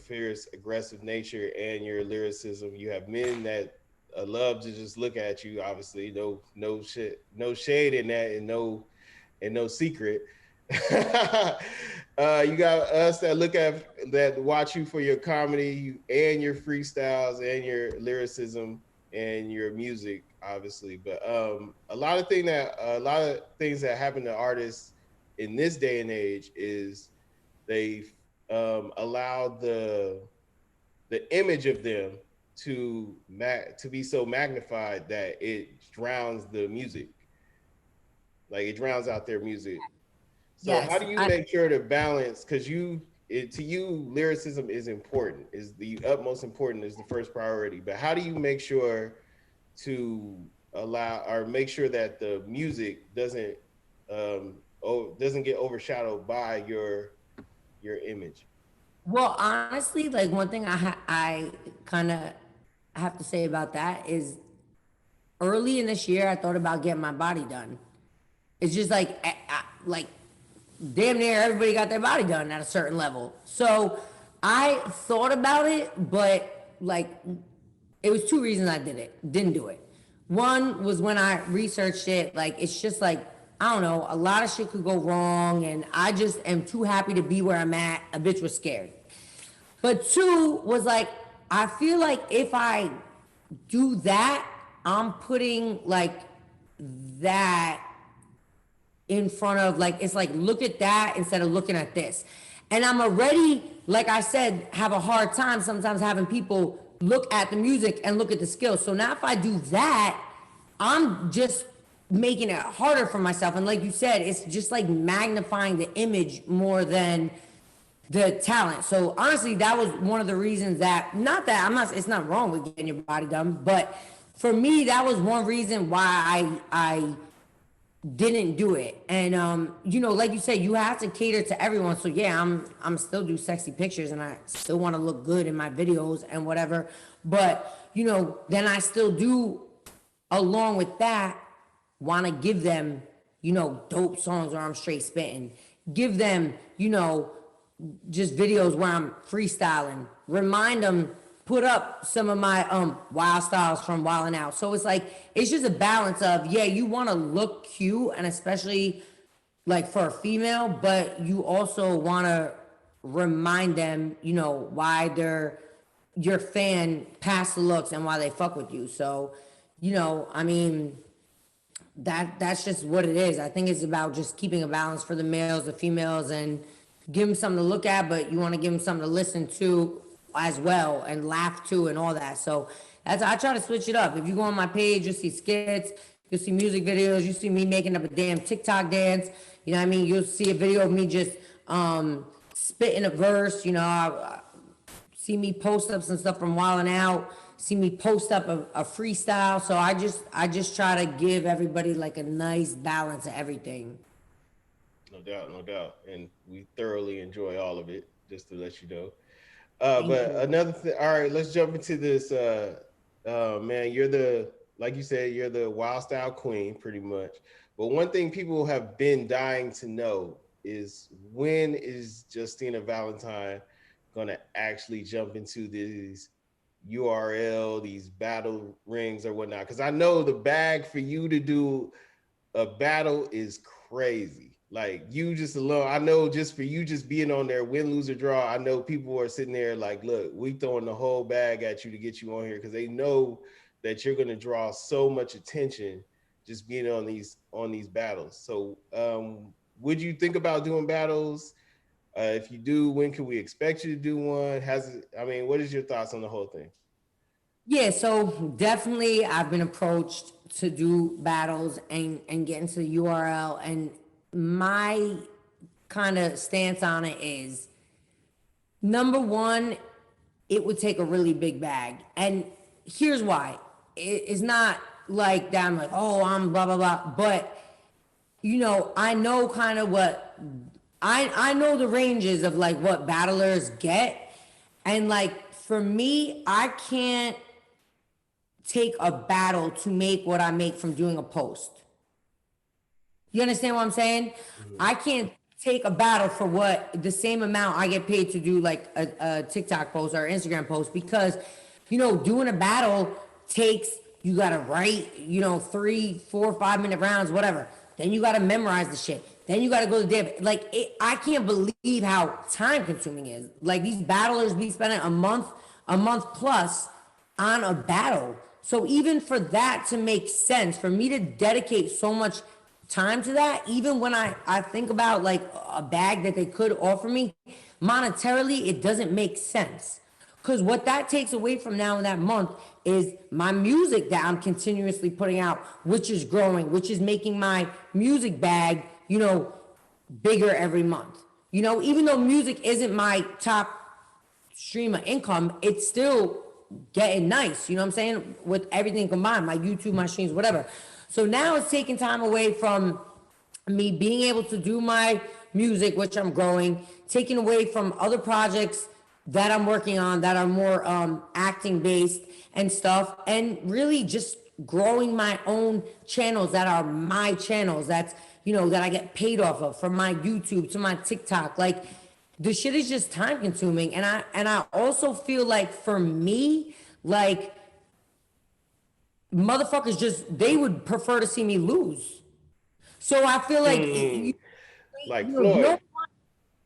fierce aggressive nature and your lyricism. You have men that love to just look at you. Obviously, no shade in that, and no secret. You got us that watch you for your comedy and your freestyles and your lyricism and your music, obviously. But a lot of things that happen to artists in this day and age is they allow the image of them to be so magnified that it drowns the music, like it drowns out their music. So how Yes, do you make sure to balance? Because to you, lyricism is important, is the utmost important, is the first priority. But how do you make sure to make sure that the music doesn't get overshadowed by your image? well, honestly, like one thing I kind of have to say about that is early in this year, I thought about getting my body done. It's just like damn near everybody got their body done at a certain level. So I thought about it, but like it was two reasons I didn't do it. One was when I researched it, like it's just like I don't know, a lot of shit could go wrong, and I just am too happy to be where I'm at. A bitch was scared. But two was like, I feel like if I do that, I'm putting like that in front of like, it's like look at that instead of looking at this. And I'm already, like I said, have a hard time sometimes having people look at the music and look at the skills. So now if I do that, I'm just making it harder for myself. And like you said, it's just like magnifying the image more than the talent. So honestly, that was one of the reasons that not that I'm not it's not wrong with getting your body done, but for me that was one reason why I didn't do it. And like you said, you have to cater to everyone. So yeah, I'm still do sexy pictures and I still want to look good in my videos and whatever. But then I still do along with that want to give them dope songs where I'm straight spitting. Give them just videos where I'm freestyling. Remind them, put up some of my wild styles from Wildin' Out. So it's like it's just a balance of yeah, you want to look cute, and especially like for a female, but you also want to remind them, why they're your fan past the looks and why they fuck with you. So, I mean, that's just what it is. I think it's about just keeping a balance for the males, the females, and give them something to look at, but you want to give them something to listen to as well and laugh to and all that. So that's I try to switch it up. If you go on my page, you'll see skits, you'll see music videos, you see me making up a damn TikTok dance. You know what I mean? You'll see a video of me just spitting a verse. See me post up some stuff from Wildin' Out. See me post up a freestyle. So I just try to give everybody like a nice balance of everything. No doubt, no doubt, and we thoroughly enjoy all of it. Just to let you know. Thank But you. another thing. All right, let's jump into this. Man, you're like you said, you're the wild style queen, pretty much. But one thing people have been dying to know is when is Justina Valentine gonna actually jump into these these battle rings or whatnot? Because I know the bag for you to do a battle is crazy. Like you just alone, I know just for you just being on there, win, lose or draw. I know people are sitting there like, look, we throwing the whole bag at you to get you on here because they know that you're going to draw so much attention just being on these battles. So, would you think about doing battles? If you do, when can we expect you to do one? What is your thoughts on the whole thing? Yeah, so definitely I've been approached to do battles and get into the URL. And my kind of stance on it is, number one, it would take a really big bag. And here's why. It's not like that I'm like, oh, I'm blah, blah, blah. But, I know kind of what, I know the ranges of like what battlers get. And like, for me, I can't take a battle to make what I make from doing a post. You understand what I'm saying? I can't take a battle for what the same amount I get paid to do like a TikTok post or Instagram post, because doing a battle takes, you gotta write 3, 4, 5 minute rounds, whatever, then you gotta memorize the shit, then you gotta go to the like I can't believe how time consuming it is. Like these battlers be spending a month plus on a battle. So even for that to make sense, for me to dedicate so much time to that, even when I think about like a bag that they could offer me, monetarily, it doesn't make sense. Because what that takes away from now in that month is my music that I'm continuously putting out, which is growing, which is making my music bag, bigger every month. Even though music isn't my top stream of income, it's still getting nice, you know what I'm saying? With everything combined, my YouTube, my streams, whatever. So now it's taking time away from me being able to do my music, which I'm growing, taking away from other projects that I'm working on that are more acting based and stuff, and really just growing my own channels that are my channels. That's, that I get paid off of, from my YouTube to my TikTok. Like, the shit is just time consuming. And I also feel like for me, like, motherfuckers they would prefer to see me lose. So I feel like Floyd.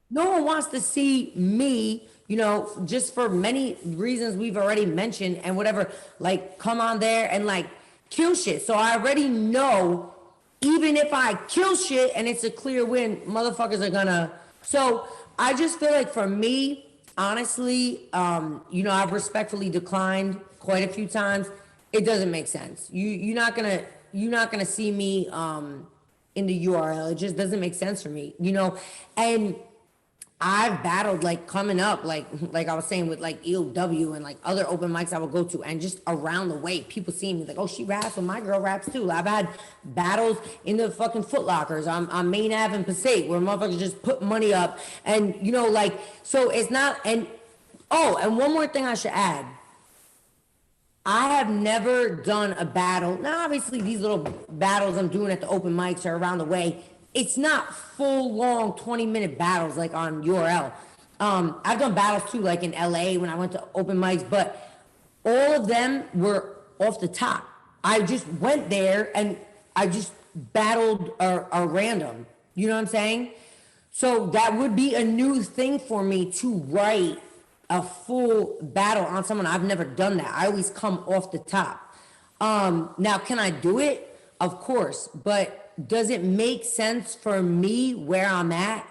No one wants to see me, just for many reasons we've already mentioned and whatever, like come on there and like kill shit. So I already know, even if I kill shit and it's a clear win, motherfuckers are gonna. So I just feel like for me, honestly, I've respectfully declined quite a few times. It doesn't make sense. You're not gonna see me in the URL. It just doesn't make sense for me, And I've battled like coming up, like I was saying with like EOW and like other open mics I would go to, and just around the way, people seeing me like, oh, she raps, well, my girl raps too. I've had battles in the fucking Foot Lockers on Main Ave and Passaic where motherfuckers just put money up, and so it's not. And and one more thing I should add. I have never done a battle. Now, obviously, these little battles I'm doing at the open mics are around the way. It's not full long 20-minute battles like on URL. I've done battles too, like in LA when I went to open mics, but all of them were off the top. I just went there and I just battled a random. You know what I'm saying? So that would be a new thing for me to write a full battle on someone. I've never done that. I always come off the top. Now, can I do it? Of course, but does it make sense for me where I'm at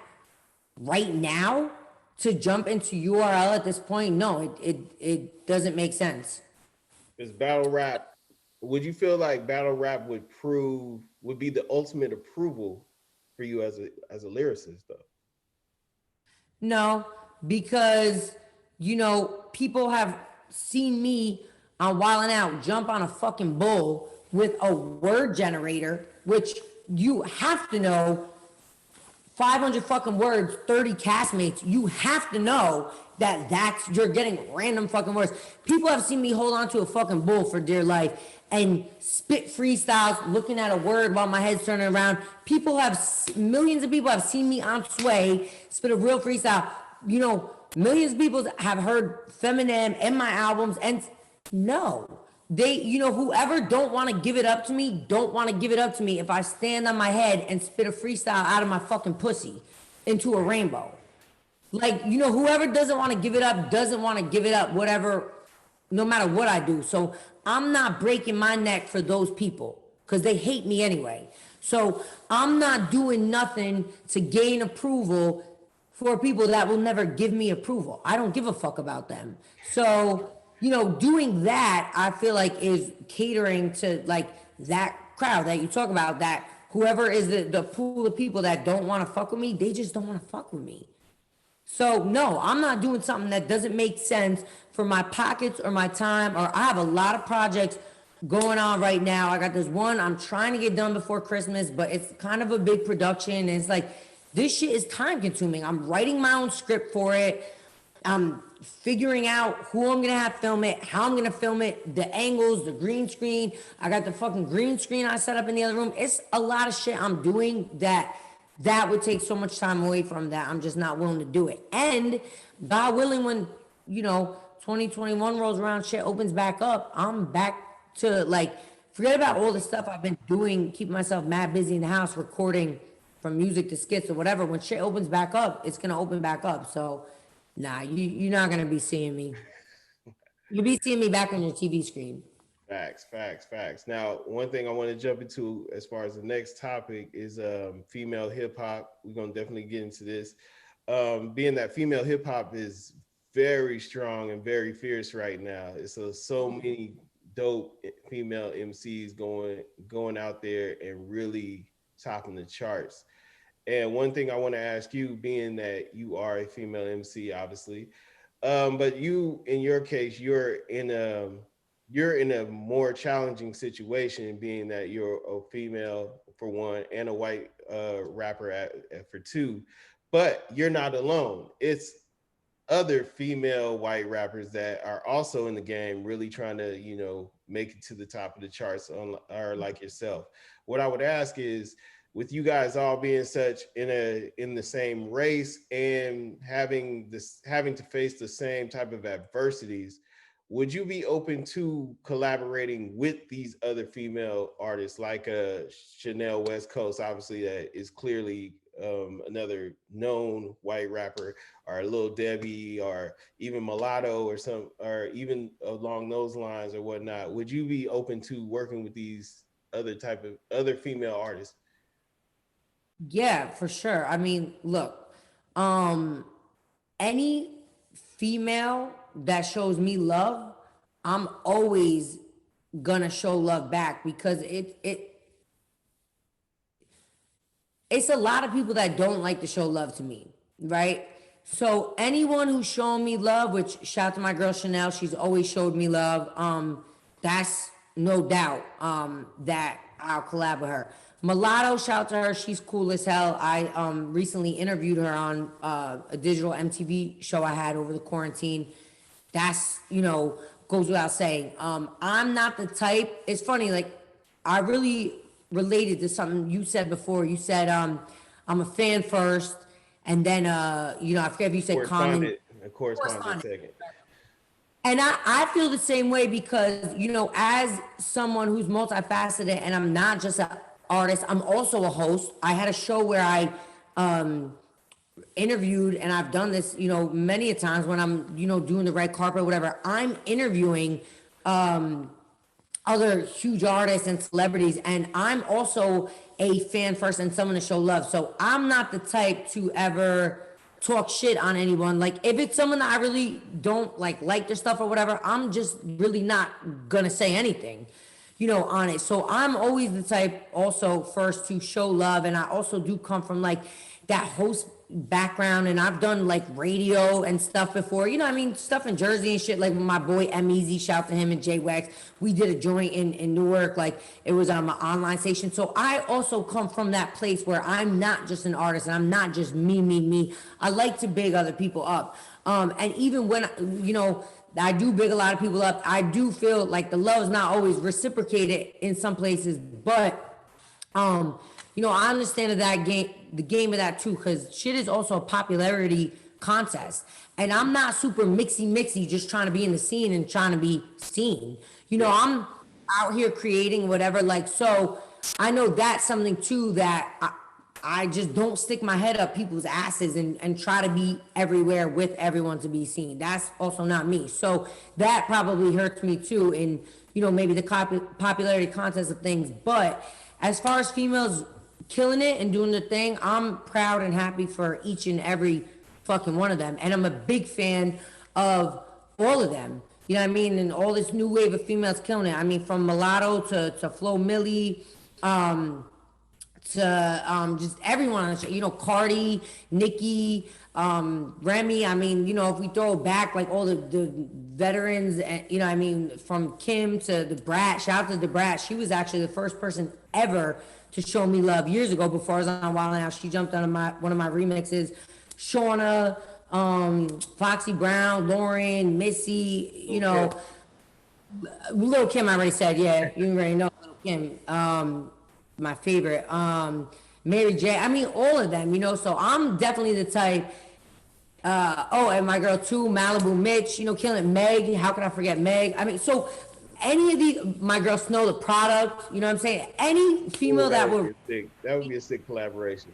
right now to jump into URL at this point? No, it doesn't make sense. Is battle rap, would you feel like battle rap would be the ultimate approval for you as a lyricist though? No, because people have seen me on Wildin' Out jump on a fucking bull with a word generator, which you have to know 500 fucking words, 30 castmates. You have to know you're getting random fucking words. People have seen me hold on to a fucking bull for dear life and spit freestyles, looking at a word while my head's turning around. Millions of people have seen me on Sway spit a real freestyle. Millions of people have heard Eminem in my albums, and no, whoever don't want to give it up to me, don't want to give it up to me if I stand on my head and spit a freestyle out of my fucking pussy into a rainbow. Like, whoever doesn't want to give it up, doesn't want to give it up, whatever, no matter what I do. So I'm not breaking my neck for those people because they hate me anyway. So I'm not doing nothing to gain approval for people that will never give me approval. I don't give a fuck about them. So, doing that, I feel like is catering to like that crowd that you talk about, that whoever is the pool of people that don't want to fuck with me, they just don't want to fuck with me. So no, I'm not doing something that doesn't make sense for my pockets or my time. Or I have a lot of projects going on right now. I got this one I'm trying to get done before Christmas, but it's kind of a big production. And it's like, this shit is time consuming. I'm writing my own script for it. I'm figuring out who I'm gonna have film it, how I'm gonna film it, the angles, the green screen. I got the fucking green screen I set up in the other room. It's a lot of shit I'm doing that would take so much time away from that. I'm just not willing to do it. And God willing, when 2021 rolls around, shit opens back up, I'm back to like, forget about all the stuff I've been doing, keeping myself mad busy in the house, recording from music to skits or whatever. When shit opens back up, it's gonna open back up. So nah, you're not gonna be seeing me. You'll be seeing me back on your TV screen. Facts. Now, one thing I want to jump into as far as the next topic is female hip hop. We're gonna definitely get into this. Being that female hip hop is very strong and very fierce right now. It's so many dope female MCs going out there and really topping the charts. And one thing I want to ask you, being that you are a female MC, obviously, but you, in your case, you're in a more challenging situation, being that you're a female for one and a white rapper for two, but you're not alone. It's other female white rappers that are also in the game, really trying to, make it to the top of the charts, or like yourself. What I would ask is, with you guys all being such in the same race and having to face the same type of adversities, would you be open to collaborating with these other female artists like Chanel West Coast, obviously, that is clearly another known white rapper, or Lil Debbie, or even Mulatto, or even along those lines or whatnot? Would you be open to working with these other female artists? Yeah, for sure. I mean, look, any female that shows me love, I'm always gonna show love back, because it's a lot of people that don't like to show love to me, right? So anyone who's showing me love, which shout out to my girl Chanel, she's always showed me love. That's no doubt that I'll collab with her. Mulatto, shout out to her, she's cool as hell. I recently interviewed her on a digital MTV show I had over the quarantine. That's, goes without saying. I'm not the type, it's funny, like, I really related to something you said before. You said, I'm a fan first, and then, I forget if you said comment. Correspondent second. And I feel the same way, because, as someone who's multifaceted, and I'm not just an artist, I'm also a host. I had a show where I interviewed, and I've done this, many a times when I'm, doing the red carpet or whatever. I'm interviewing other huge artists and celebrities, and I'm also a fan first and someone to show love. So I'm not the type to ever talk shit on anyone. Like, if it's someone that I really don't like their stuff or whatever, I'm just really not gonna say anything, on it. So I'm always the type also first to show love. And I also do come from like that host background, and I've done like radio and stuff before, stuff in Jersey and shit, like with my boy M-Easy, shout to him, and Jay Wax. We did a joint in Newark, like it was on my online station. So I also come from that place where I'm not just an artist, and I'm not just me. I like to big other people up. And even when, I do big a lot of people up, I do feel like the love is not always reciprocated in some places, but I understand that the game of that too, because shit is also a popularity contest. And I'm not super mixy, just trying to be in the scene and trying to be seen. I'm out here creating whatever, like, so I know that's something too, that I just don't stick my head up people's asses and try to be everywhere with everyone to be seen. That's also not me. So that probably hurts me too in, maybe the popularity contest of things. But as far as females killing it and doing the thing, I'm proud and happy for each and every fucking one of them. And I'm a big fan of all of them. You know what I mean? And all this new wave of females killing it. I mean, from Mulatto to Flo Milli, to just everyone on the show. You know, Cardi, Nicki, Remy. I mean, you know, if we throw back like all the veterans, and you know, I mean, from Kim to the Brat. Shout out to the Brat. She was actually the first person ever to show me love years ago before I was on Wild 'N Out. She jumped on one of my remixes. Shauna, Foxy Brown, Lauren, Missy. You know, Lil Kim. I already said, yeah, you already know Lil Kim. My favorite, Mary J. I mean, all of them, you know. So I'm definitely the type. And my girl too, Malibu Mitch, you know, killing Meg. How could I forget Meg? I mean, so any of the my girl Snow, the product, you know what I'm saying? Any female that would be a sick collaboration.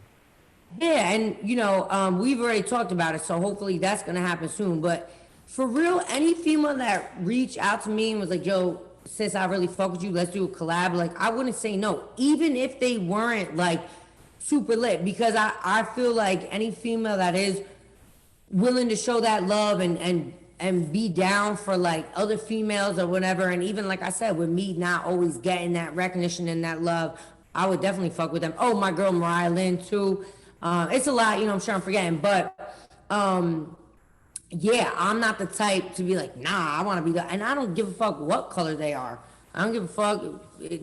Yeah, and you know, we've already talked about it, so hopefully that's gonna happen soon. But for real, any female that reached out to me and was like, "Yo, sis, I really fuck with you. Let's do a collab." Like, I wouldn't say no, even if they weren't like super lit, because I feel like any female that is willing to show that love and be down for like other females or whatever, and even like I said, with me not always getting that recognition and that love, I would definitely fuck with them. Oh, my girl Mariah Lynn too. It's a lot, you know, I'm sure I'm forgetting, but yeah, I'm not the type to be like, nah, I want to be that, and I don't give a fuck what color they are. I don't give a fuck.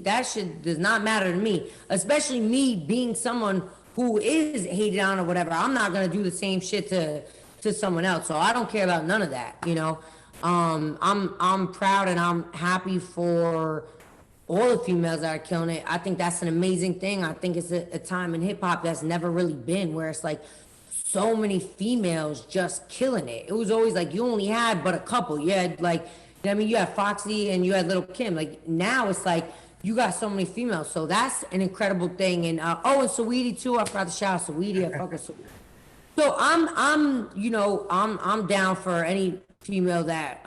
That shit does not matter to me, especially me being someone who is hated on or whatever. I'm not gonna do the same shit to someone else, so I don't care about none of that, you know. I'm proud and I'm happy for all the females that are killing it. I think that's an amazing thing. I think it's a time in hip hop that's never really been, where it's like so many females just killing it. It was always like you only had but a couple. You had like, you know what I mean, you had Foxy and you had Lil Kim. Like now it's like you got so many females. So that's an incredible thing. And and Saweetie too. I forgot to shout out Saweetie. I fuck with Saweetie. So I'm down for any female that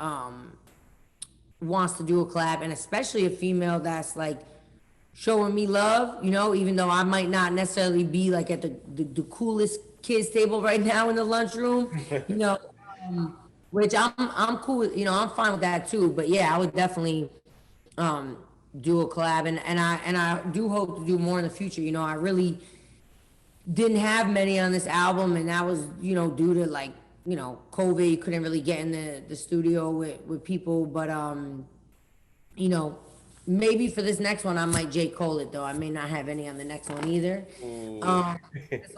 wants to do a collab, and especially a female that's like showing me love, you know, even though I might not necessarily be like at the coolest kids table right now in the lunchroom, you know, which I'm cool with, you know, I'm fine with that too. But yeah, I would definitely do a collab, and I do hope to do more in the future. You know, I really didn't have many on this album, and that was, you know, due to like, you know, COVID. You couldn't really get in the studio with people, but you know, maybe for this next one I might J. Cole it though. I may not have any on the next one either. This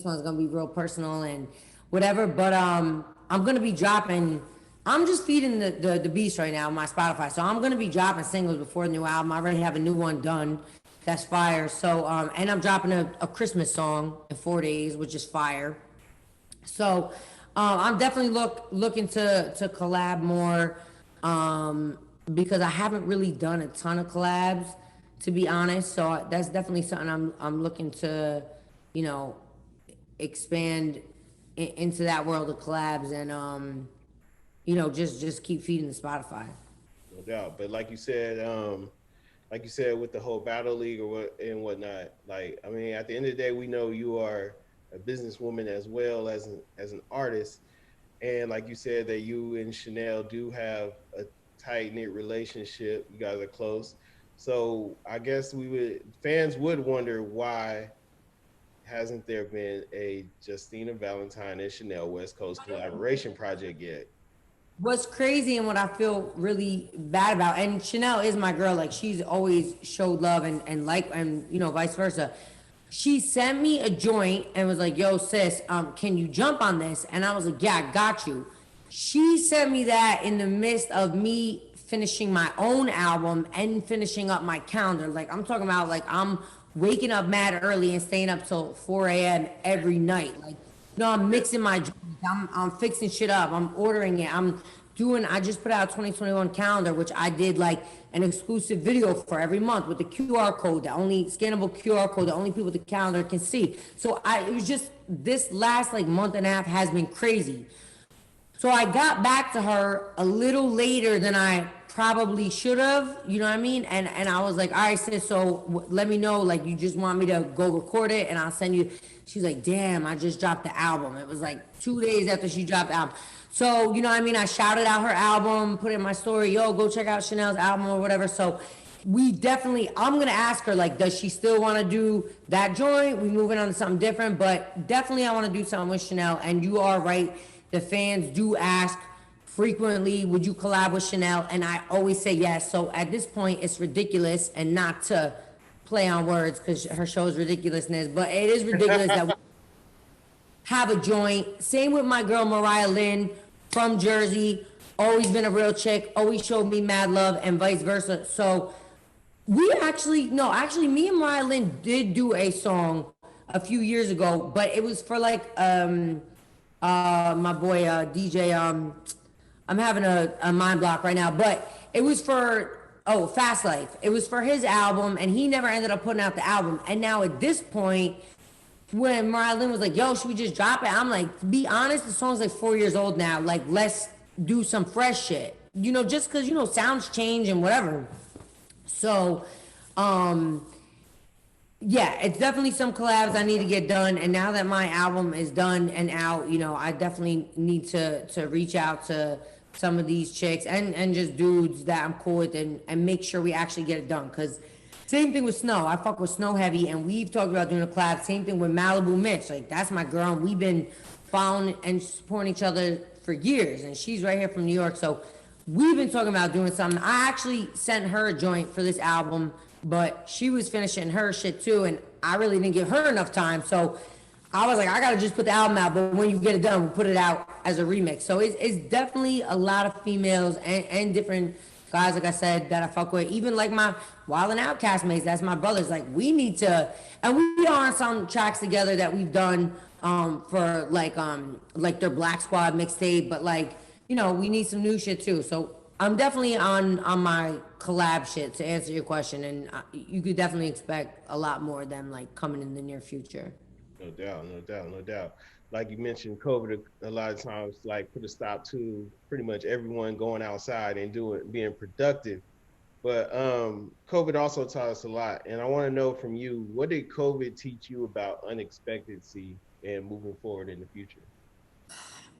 one's gonna be real personal and whatever, but I'm gonna be dropping. I'm just feeding the beast right now on my Spotify, so I'm gonna be dropping singles before the new album. I already have a new one done. That's fire. So, and I'm dropping a Christmas song in 4 days, which is fire. So, I'm definitely looking to collab more, because I haven't really done a ton of collabs, to be honest. So that's definitely something I'm looking to, you know, expand into that world of collabs, and you know, just keep feeding the Spotify. No doubt. But like you said with the whole battle league and whatnot, like, I mean, at the end of the day, we know you are a businesswoman as well as an artist, and like you said, that you and Chanel do have a tight-knit relationship. You guys are close, so I guess fans would wonder, why hasn't there been a Justina Valentine and Chanel West Coast collaboration project yet? What's crazy and what I feel really bad about, and Chanel is my girl, like she's always showed love and like, and you know, vice versa. She sent me a joint and was like, "Yo, sis, can you jump on this?" And I was like, "Yeah, I got you." She sent me that in the midst of me finishing my own album and finishing up my calendar. Like, I'm talking about, like, I'm waking up mad early and staying up till 4 a.m. every night. Like, you know, I'm mixing my joints, I'm fixing shit up, I'm ordering it, I just put out a 2021 calendar, which I did like an exclusive video for every month with the QR code, the only scannable QR code, the only people with the calendar can see. So it was just, this last like month and a half has been crazy. So I got back to her a little later than I probably should have, you know what I mean? And I was like, all right, sis, so let me know, like, you just want me to go record it and I'll send you. She's like, damn, I just dropped the album. It was like 2 days after she dropped the album. So, you know what I mean? I shouted out her album, put it in my story, yo, go check out Chanel's album or whatever. So we definitely, I'm gonna ask her, like, does she still wanna do that joint? We moving on to something different, but definitely I wanna do something with Chanel. And you are right, the fans do ask frequently, would you collab with Chanel? And I always say yes. So at this point, it's ridiculous, and not to play on words because her show is ridiculousness, but it is ridiculous that we have a joint. Same with my girl Mariah Lynn from Jersey, always been a real chick, always showed me mad love, and vice versa. So we actually, no, actually, me and Mariah Lynn did do a song a few years ago, but it was for like my boy DJ I'm having a mind block right now, but it was for, oh, Fast Life. It was for his album, and he never ended up putting out the album. And now at this point, when Mariah Lynn was like, yo, should we just drop it? I'm like, to be honest, the song's like 4 years old now. Like, let's do some fresh shit. You know, just because, you know, sounds change and whatever. So, yeah, it's definitely some collabs I need to get done. And now that my album is done and out, you know, I definitely need to reach out to some of these chicks and just dudes that I'm cool with, and make sure we actually get it done. Because same thing with Snow. I fuck with Snow heavy, and we've talked about doing a collab. Same thing with Malibu Mitch. Like, that's my girl, and we've been following and supporting each other for years. And she's right here from New York. So we've been talking about doing something. I actually sent her a joint for this album, but she was finishing her shit too, and I really didn't give her enough time. So I was like, I gotta just put the album out, but when you get it done, we'll put it out as a remix. So it's definitely a lot of females and different guys, like I said, that I fuck with. Even like my Wild and Out castmates, that's my brothers. Like, we need to, and we are on some tracks together that we've done for like their Black Squad mixtape, but like, you know, we need some new shit too. So I'm definitely on my collab shit, to answer your question, and you could definitely expect a lot more of them like coming in the near future. No doubt, no doubt, no doubt. Like you mentioned, COVID a lot of times like put a stop to pretty much everyone going outside and being productive. But COVID also taught us a lot. And I want to know from you, what did COVID teach you about unexpectancy and moving forward in the future?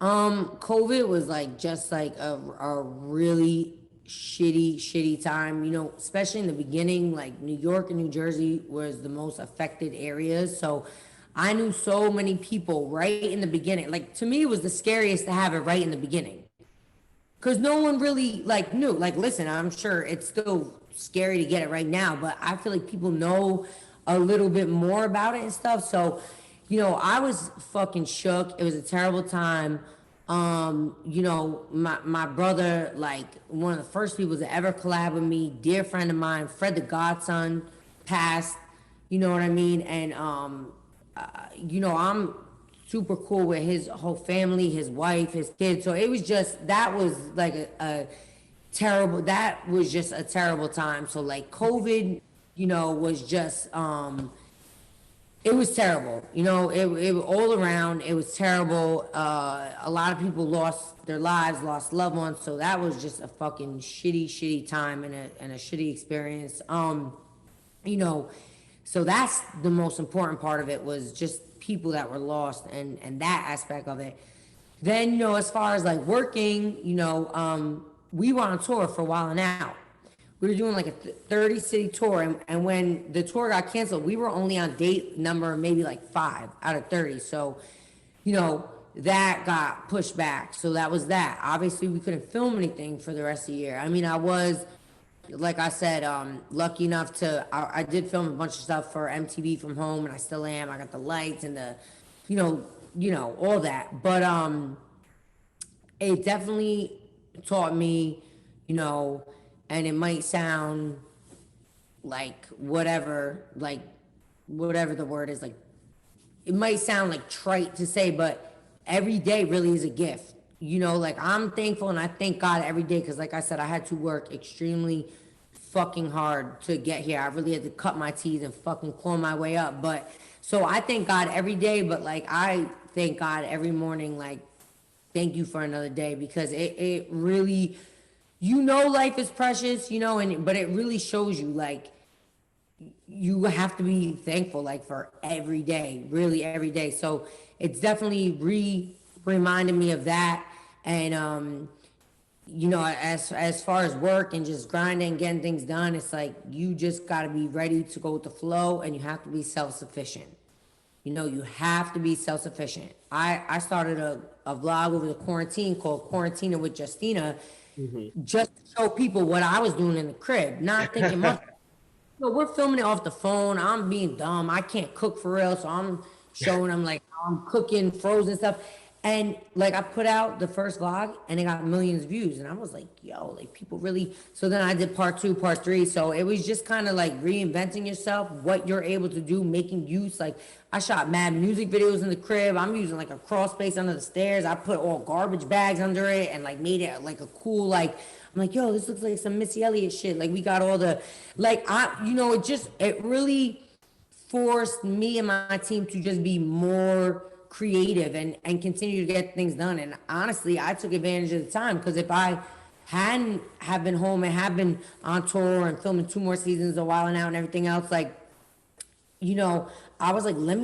COVID was like just like a really shitty time, you know, especially in the beginning. Like, New York and New Jersey was the most affected areas. So I knew so many people right in the beginning. Like, to me, it was the scariest to have it right in the beginning. Cause no one really like knew. Like, listen, I'm sure it's still scary to get it right now, but I feel like people know a little bit more about it and stuff. So, you know, I was fucking shook. It was a terrible time. You know, my brother, like, one of the first people to ever collab with me, dear friend of mine, Fred the Godson, passed. You know what I mean? And you know, I'm super cool with his whole family, his wife, his kids. So it was just, that was like a terrible, that was just a terrible time. So like COVID, you know, was just, it was terrible. You know, it all around, it was terrible. A lot of people lost their lives, lost loved ones. So that was just a fucking shitty time and a shitty experience. You know, so that's the most important part of it, was just people that were lost and that aspect of it. Then, you know, as far as like working, you know, we were on tour for a while and out. We were doing like a 30 city tour, and when the tour got canceled, we were only on date number maybe like 5 out of 30. So, you know, that got pushed back. So that was that. Obviously, we couldn't film anything for the rest of the year. I mean, I was, like I said, lucky enough to, I did film a bunch of stuff for MTV from home, and I still am. I got the lights and the, you know, all that. But it definitely taught me, you know, and it might sound like whatever the word is, like, it might sound like trite to say, but every day really is a gift. You know, like, I'm thankful and I thank God every day, because like I said, I had to work extremely fucking hard to get here. I really had to cut my teeth and fucking claw my way up. But so I thank God every day, but like, I thank God every morning, like, thank you for another day, because it really you know life is precious, you know, and but it really shows you like you have to be thankful like for every day, really every day. So it's definitely reminded me of that. And you know, as far as work and just grinding, getting things done, it's like you just got to be ready to go with the flow, and you have to be self sufficient. You know, you have to be self sufficient. I started a vlog over the quarantine called Quarantina with Justina, just to show people what I was doing in the crib, not thinking much. So we're filming it off the phone. I'm being dumb. I can't cook for real, so I'm showing them like how I'm cooking frozen stuff. And like I put out the first vlog and it got millions of views. And I was like, yo, like people really. So then I did part two, part three. So it was just kind of like reinventing yourself, what you're able to do, making use. Like I shot mad music videos in the crib. I'm using like a crawl space under the stairs. I put all garbage bags under it and like made it like a cool, like, I'm like, yo, this looks like some Missy Elliott shit. Like we got all the, like you know, it really forced me and my team to just be more creative and continue to get things done. And honestly, I took advantage of the time because if I hadn't have been home and have been on tour and filming 2 more seasons a while now and everything else, like, you know, I was like, let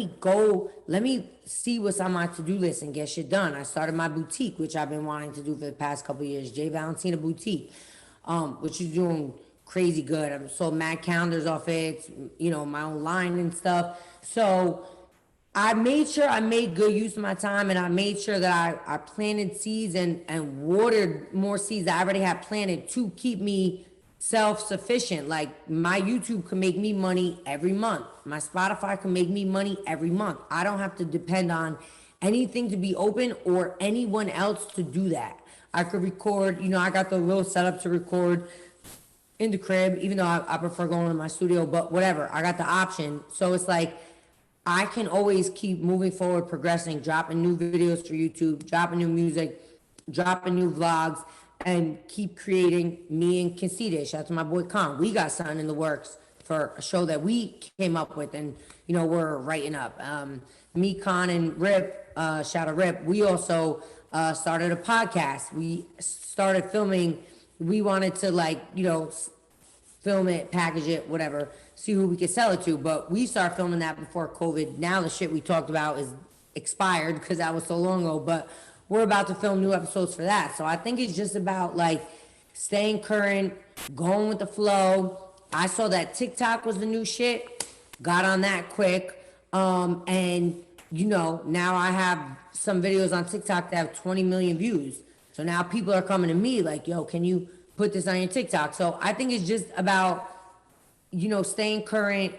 me see what's on my to-do list and get shit done. I started my boutique, which I've been wanting to do for the past couple of years, J Valentina Boutique, which is doing crazy good. I've sold mad calendars off it, you know, my own line and stuff. So I made sure I made good use of my time, and I made sure that I planted seeds and watered more seeds that I already had planted to keep me self-sufficient. Like my YouTube can make me money every month. My Spotify can make me money every month. I don't have to depend on anything to be open or anyone else to do that. I could record, you know, I got the little setup to record in the crib, even though I prefer going to my studio, but whatever, I got the option. So it's like, I can always keep moving forward, progressing, dropping new videos for YouTube, dropping new music, dropping new vlogs, and keep creating. Me and Conceited, shout out to my boy Con. We got something in the works for a show that we came up with, and you know we're writing up. Me, Con, and Rip, shout out Rip. We also started a podcast. We started filming. We wanted to like film it, package it, whatever, see who we could sell it to. But we started filming that before COVID. Now the shit we talked about is expired because that was so long ago. But we're about to film new episodes for that. So I think it's just about like staying current, going with the flow. I saw that TikTok was the new shit, got on that quick. And you know, now I have some videos on TikTok that have 20 million views. So now people are coming to me like, yo, can you put this on your TikTok? So I think it's just about, you know, staying current,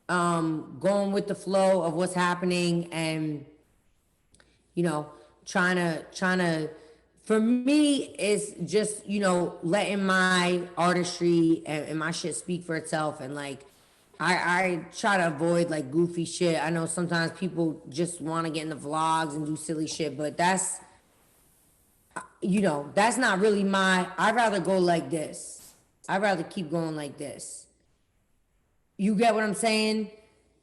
going with the flow of what's happening, and, you know, trying to, for me, it's just, you know, letting my artistry and my shit speak for itself. And like, I try to avoid like goofy shit. I know sometimes people just want to get in the vlogs and do silly shit, but that's, you know, that's not really I'd rather go like this. I'd rather keep going like this. You get what I'm saying?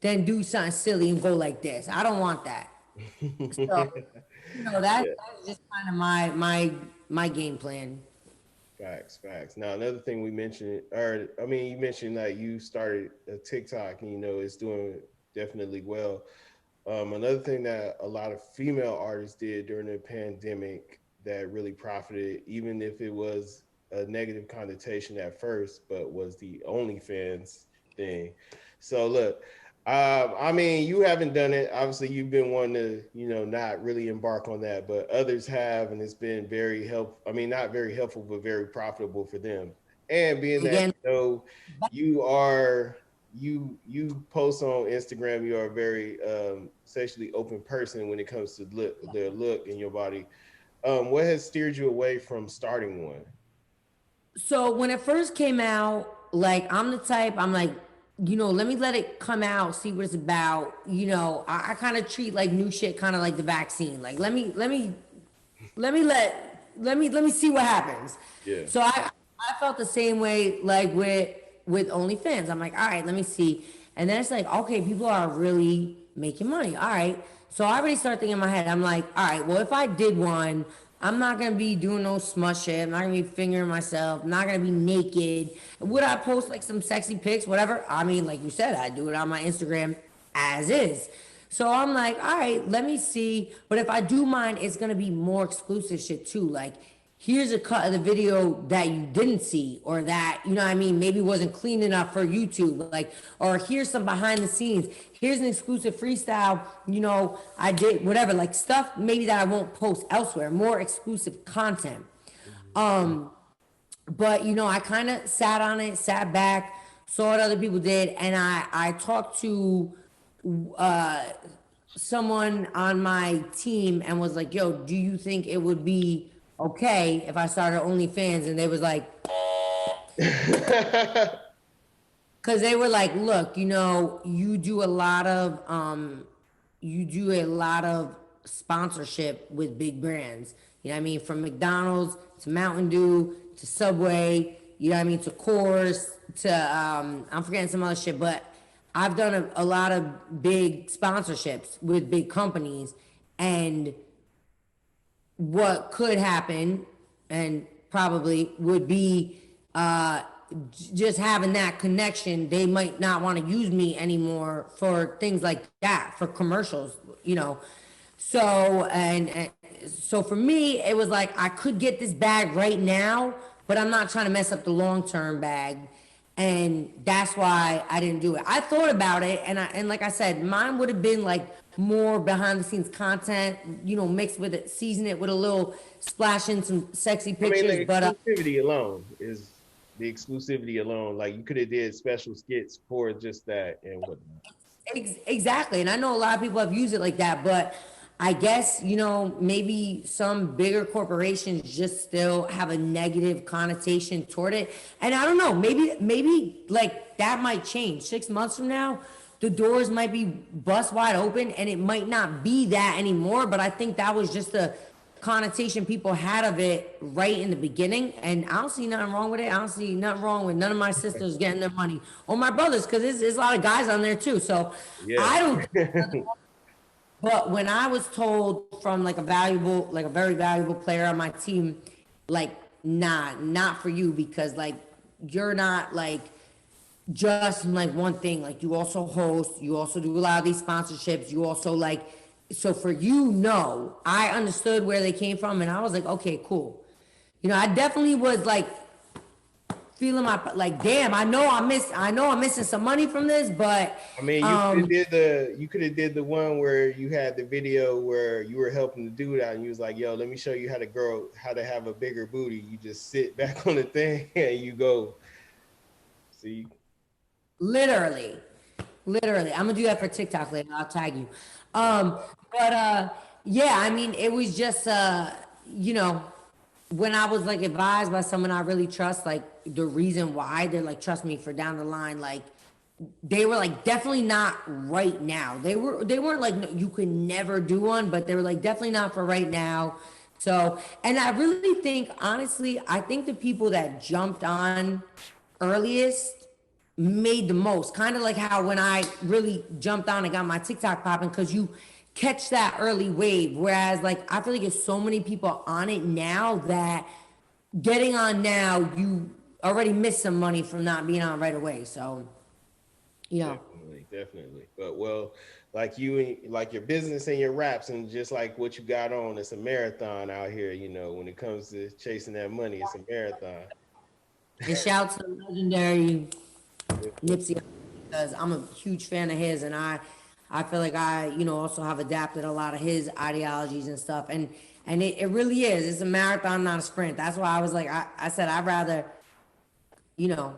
Then do something silly and go like this. I don't want that. So, you know, that's just kind of my game plan. Facts. Now, another thing we mentioned, or I mean, you mentioned that you started a TikTok and, you know, it's doing definitely well. Another thing that a lot of female artists did during the pandemic that really profited, even if it was a negative connotation at first, but was the OnlyFans thing. So look, I mean, you haven't done it. Obviously, you've been one to, you know, not really embark on that, but others have, and it's been very helpful. I mean, not very helpful, but very profitable for them. And being that, Again, you know, you are you post on Instagram, you are a very sexually open person when it comes to their look and your body. What has steered you away from starting one? so when it first came out, like I'm the type, I'm like, you know, let me let it come out, see what it's about. You know, I kind of treat like new shit kind of like the vaccine. Like let me see what happens. Yeah. So I felt the same way like with OnlyFans. I'm like, all right, let me see. And then it's like, okay, people are really making money. All right. So I already start thinking in my head, I'm like, all right, well, if I did one, I'm not gonna be doing no smut shit. I'm not gonna be fingering myself. I'm not gonna be naked. Would I post like some sexy pics, whatever? I mean, like you said, I do it on my Instagram as is. So I'm like, all right, let me see. But if I do mine, it's gonna be more exclusive shit too. Like, here's a cut of the video that you didn't see, or that, you know what I mean, maybe wasn't clean enough for YouTube. Like, or here's some behind the scenes. Here's an exclusive freestyle, you know, I did whatever, like stuff maybe that I won't post elsewhere, more exclusive content. Um, but you know, I kind of sat on it, sat back, saw what other people did, and I talked to uh someone on my team and was like, yo, do you think it would be okay if I started OnlyFans? And they was like, because they were like, look, you know, you do a lot of sponsorship with big brands. You know what I mean? From McDonald's to Mountain Dew to Subway, you know what I mean, to Coors to I'm forgetting some other shit, but I've done a lot of big sponsorships with big companies, and what could happen and probably would be just having that connection. They might not want to use me anymore for things like that, for commercials, you know. So and so for me it was like I could get this bag right now, but I'm not trying to mess up the long-term bag, and that's why I didn't do it. I thought about it, and like I said, mine would have been like more behind the scenes content, you know, mixed with it, season it with a little splash in some sexy I mean, pictures. the But exclusivity alone is the exclusivity alone. Like you could have did special skits for just that and whatnot. exactly, and I know a lot of people have used it like that, but I guess, you know, maybe some bigger corporations just still have a negative connotation toward it. And I don't know, maybe like that might change 6 months from now. The doors might be bust wide open and it might not be that anymore. But I think that was just the connotation people had of it right in the beginning. And I don't see nothing wrong with it. I don't see nothing wrong with none of my sisters getting their money, or my brothers, because there's a lot of guys on there too. So Yeah. I don't. But when I was told from like a very valuable player on my team, like, nah, not for you, because like you're not like just like one thing. Like, you also host, you also do a lot of these sponsorships, you also like, so for you, no. I understood where they came from, and I was like, okay, cool. You know, I definitely was like feeling my, like, damn, I know I'm missing some money from this, but I mean, you could have did the one where you had the video where you were helping the dude out, and you was like, "Yo, let me show you how to have a bigger booty." You just sit back on the thing and you go. See, literally, literally, I'm gonna do that for TikTok later. I'll tag you. Um, but yeah, I mean, it was just you know, when I was like advised by someone I really trust, like the reason why they're like, trust me for down the line, like they were like, definitely not right now. They weren't like, no, you could never do one, but they were like, definitely not for right now. So, and I really think, honestly, I think the people that jumped on earliest made the most. Kind of like how when I really jumped on and got my TikTok popping, because you catch that early wave. Whereas, like, I feel like there's so many people on it now that getting on now, you already missed some money from not being on right away. So, you know. definitely. But well, like like your business and your raps, and just like what you got on, it's a marathon out here. You know, when it comes to chasing that money, it's a marathon. And shout to the legendary Nipsey, because I'm a huge fan of his, and I feel like I, you know, also have adapted a lot of his ideologies and stuff, and it really is. It's a marathon, not a sprint. That's why I was like, I said I'd rather, you know,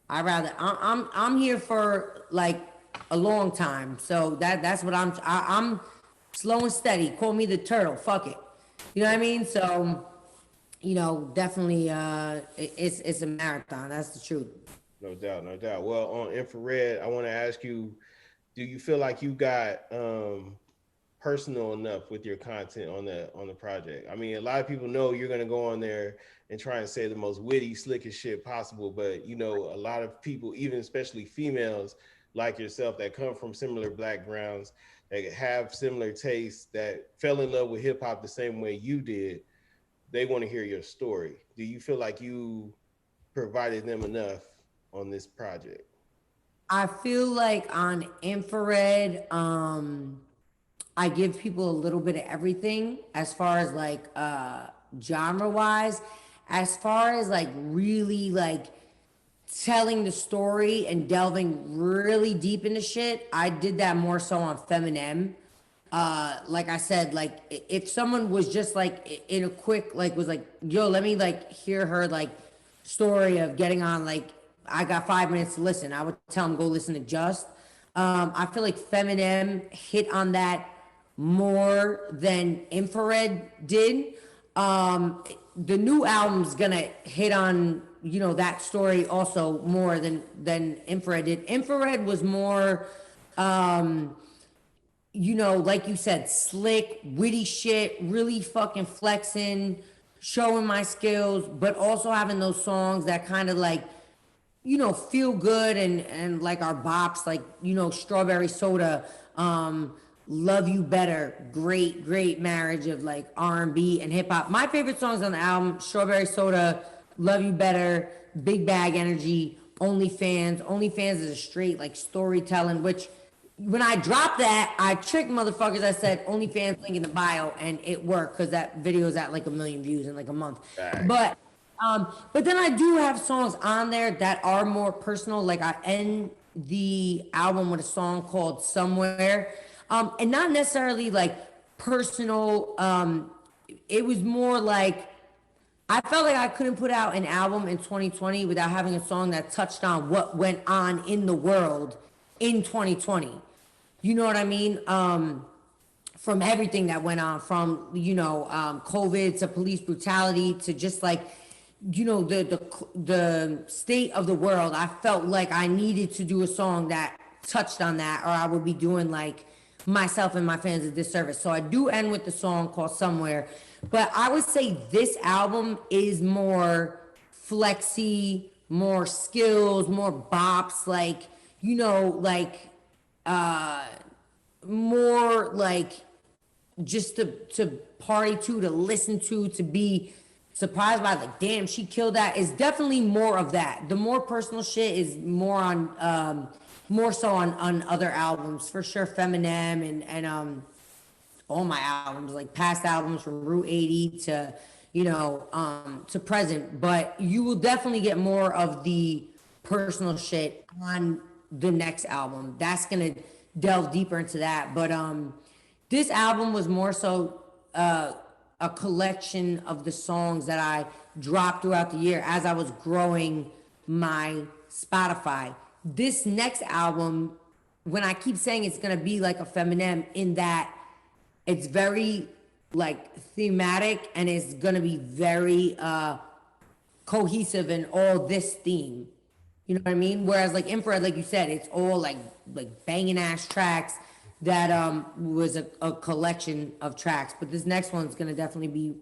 I'm here for like a long time. So that's what I'm slow and steady. Call me the turtle. Fuck it. You know what I mean? So, you know, definitely it's a marathon. That's the truth. No doubt, no doubt. Well, on infrared, I want to ask you: do you feel like you got personal enough with your content on the project? I mean, a lot of people know you're gonna go on there and try and say the most witty, slickest shit possible, but you know, a lot of people, even especially females like yourself, that come from similar backgrounds, that have similar tastes, that fell in love with hip hop the same way you did. they want to hear your story. Do you feel like you provided them enough on this project? I feel like on infrared, I give people a little bit of everything as far as like genre wise. As far as like really like telling the story and delving really deep into shit, I did that more so on Eminem. Like I said, like if someone was just like in a quick like was like, yo, let me like hear her like story of getting on like I got 5 minutes to listen, I would tell them go listen to Just. I feel like Eminem hit on that more than Infrared did. The new album's gonna hit on that story also more than Infrared did. Infrared was more like you said, slick, witty shit, really fucking flexing, showing my skills, but also having those songs that kind of like, feel good and like our bops, like, Strawberry Soda, Love You Better, great marriage of like R&B and hip hop. My favorite songs on the album, Strawberry Soda, Love You Better, Big Bag Energy, OnlyFans. OnlyFans is a straight like storytelling, which when I dropped that, I tricked motherfuckers. I said OnlyFans link in the bio, and it worked because that video is at like 1 million views in like a month. Facts. But then I do have songs on there that are more personal. Like I end the album with a song called Somewhere, and not necessarily like personal. It was more like I felt like I couldn't put out an album in 2020 without having a song that touched on what went on in the world in 2020. You know what I mean? From everything that went on, from COVID to police brutality to just like the state of the world. I felt like I needed to do a song that touched on that, or I would be doing like myself and my fans a disservice. So I do end with the song called Somewhere. But I would say this album is more flexy, more skills, more bops, like, more like just to party to listen to be surprised by, like, damn, she killed that. It's definitely more of that. The more personal shit is more on, more so on other albums, for sure. Eminem and all my albums, like past albums from Route 80 to to present. But you will definitely get more of the personal shit on the next album. That's gonna delve deeper into that. But this album was more so a collection of the songs that I dropped throughout the year as I was growing my Spotify. This next album, when I keep saying it's gonna be like a Eminem, in that it's very like thematic and it's gonna be very cohesive in all this theme. You know what I mean? Whereas like Infrared, like you said, it's all like banging ass tracks that was a collection of tracks. But this next one's gonna definitely be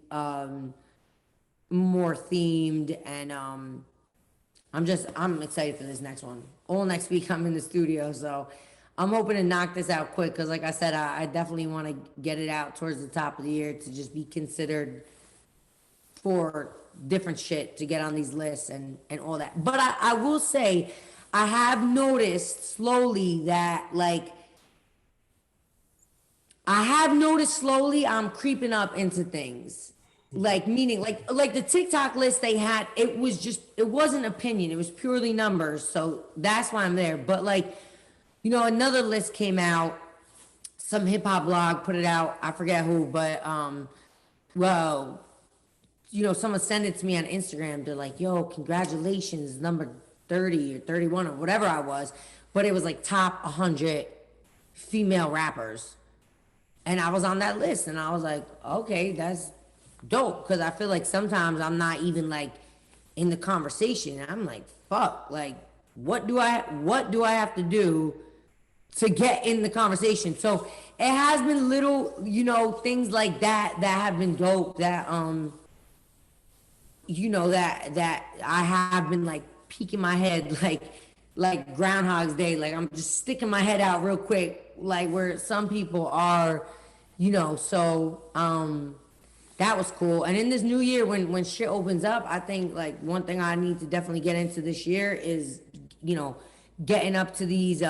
more themed, and I'm excited for this next one. All next week I'm in the studio, so I'm hoping to knock this out quick, because like I said, I definitely want to get it out towards the top of the year to just be considered for different shit to get on these lists and all that. But I will say, I have noticed slowly that I'm creeping up into things. Like, meaning like the TikTok list they had, it wasn't opinion, it was purely numbers. So that's why I'm there. But like, another list came out, some hip hop blog put it out, I forget who, but someone sent it to me on Instagram. They're like, yo, congratulations, number 30 or 31 or whatever I was. But it was like top 100 female rappers. And I was on that list, and I was like, okay, that's dope. Because I feel like sometimes I'm not even like in the conversation. I'm like, fuck, like, what do I have to do to get in the conversation? So it has been little, things like that have been dope, that that I have been like peeking my head like Groundhog's Day. Like, I'm just sticking my head out real that was cool. And in this new year, when shit opens up, I think like one thing I need to definitely get into this year is, you know, getting up to these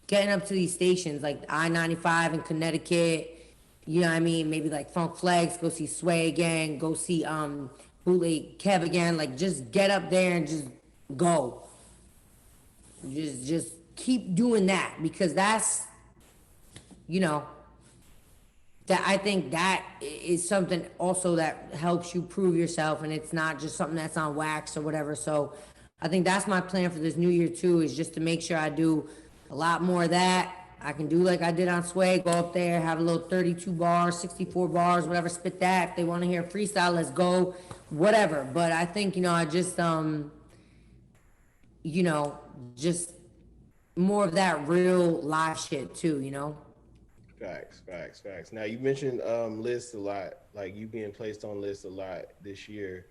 getting up to these stations like I-95 in Connecticut. You know what I mean? Maybe like Funk Flex, go see Sway again, go see Bootleg Kev again. Like just get up there and just go. Just keep doing that because that's, you know, that I think that is something also that helps you prove yourself, and it's not just something that's on wax or whatever. So I think that's my plan for this new year too, is just to make sure I do a lot more of that. I can do like I did on Sway, go up there, have a little 32 bars, 64 bars, whatever, spit that. If they want to hear freestyle, let's go, whatever. But I think, you know, I just you know, just more of that real live shit too, you know? Facts, facts, facts. Now you mentioned lists a lot, like you being placed on lists a lot this year.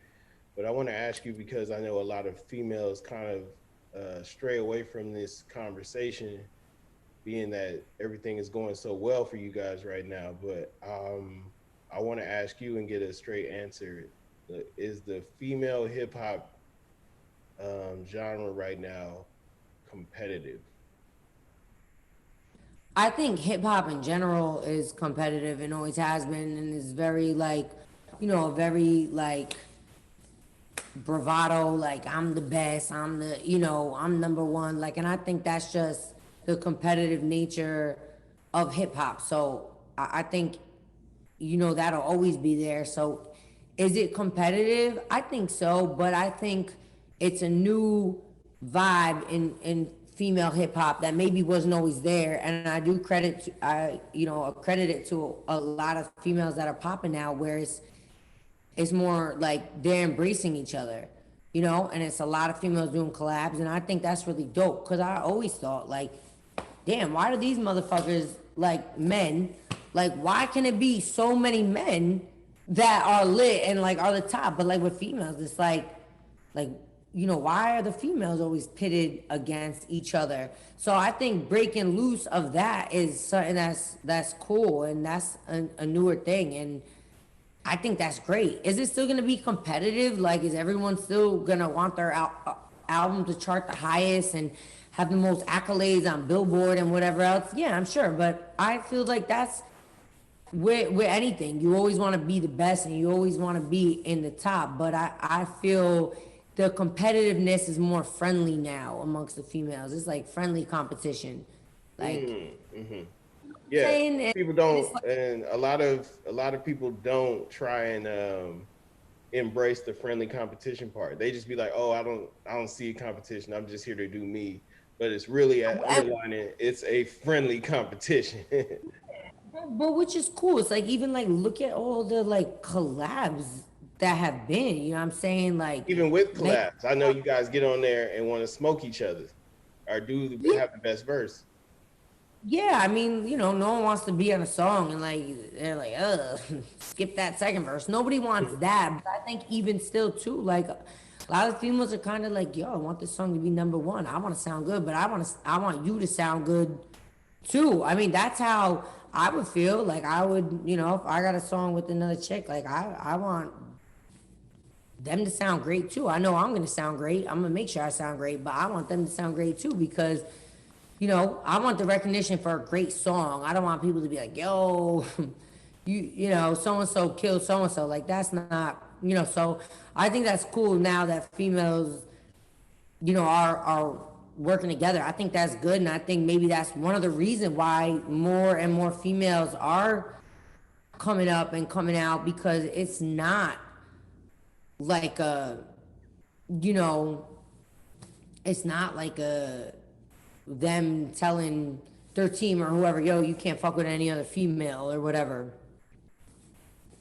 But I want to ask you because I know a lot of females kind of stray away from this conversation, being that everything is going so well for you guys right now. But I want to ask you and get a straight answer: is the female hip hop genre right now competitive? I think hip hop in general is competitive and always has been, and is very like, you know, very like bravado, like I'm the best, I'm the, you know, I'm number one. Like, and I think that's just the competitive nature of hip hop. So I think, you know, that'll always be there. So is it competitive? I think so, but I think it's a new vibe in female hip hop that maybe wasn't always there. And I do credit I, you know, credit it to a lot of females that are popping now, where it's more like they're embracing each other, you know, and it's a lot of females doing collabs, and I think that's really dope because I always thought like, damn, why do these motherfuckers like men? Like, why can it be so many men that are lit and like are the top, but like with females, it's like you know, why are the females always pitted against each other? So I think breaking loose of that is something that's cool, and that's a newer thing, and I think that's great. Is it still gonna be competitive? Like, is everyone still gonna want their album to chart the highest and have the most accolades on Billboard and whatever else? Yeah, I'm sure, but I feel like that's with anything. You always want to be the best, and you always want to be in the top. But I feel the competitiveness is more friendly now amongst the females. It's like friendly competition, like Mm-hmm. Yeah, saying, people and don't, it's like, and a lot of people don't try and embrace the friendly competition part. They just be like, "Oh, I don't see a competition. I'm just here to do me." But it's really at underlining it's a friendly competition. but which is cool. It's like, even like look at all the like collabs that have been. You know what I'm saying? Like, Even with make, collabs, I know you guys get on there and want to smoke each other or do yeah, have the best verse. yeah. I mean, you know, no one wants to be on a song and like they're like, skip that second verse. Nobody wants that. But I think even still too, like a lot of females are kind of like, yo, I want this song to be number one. I want to sound good, but I want you to sound good too. I mean, that's how I would feel. Like I would, you know, if I got a song with another chick, like I want them to sound great too. I know I'm gonna sound great. I'm gonna make sure I sound great, but I want them to sound great too because, you know, I want the recognition for a great song. I don't want people to be like, yo, you know, so and so killed so and so. Like that's not, you know. So I think that's cool now that females, you know, are working together. I think that's good, and I think maybe that's one of the reasons why more and more females are coming up and coming out, because it's not like a, you know, it's not like a them telling their team or whoever, yo, you can't fuck with any other female or whatever.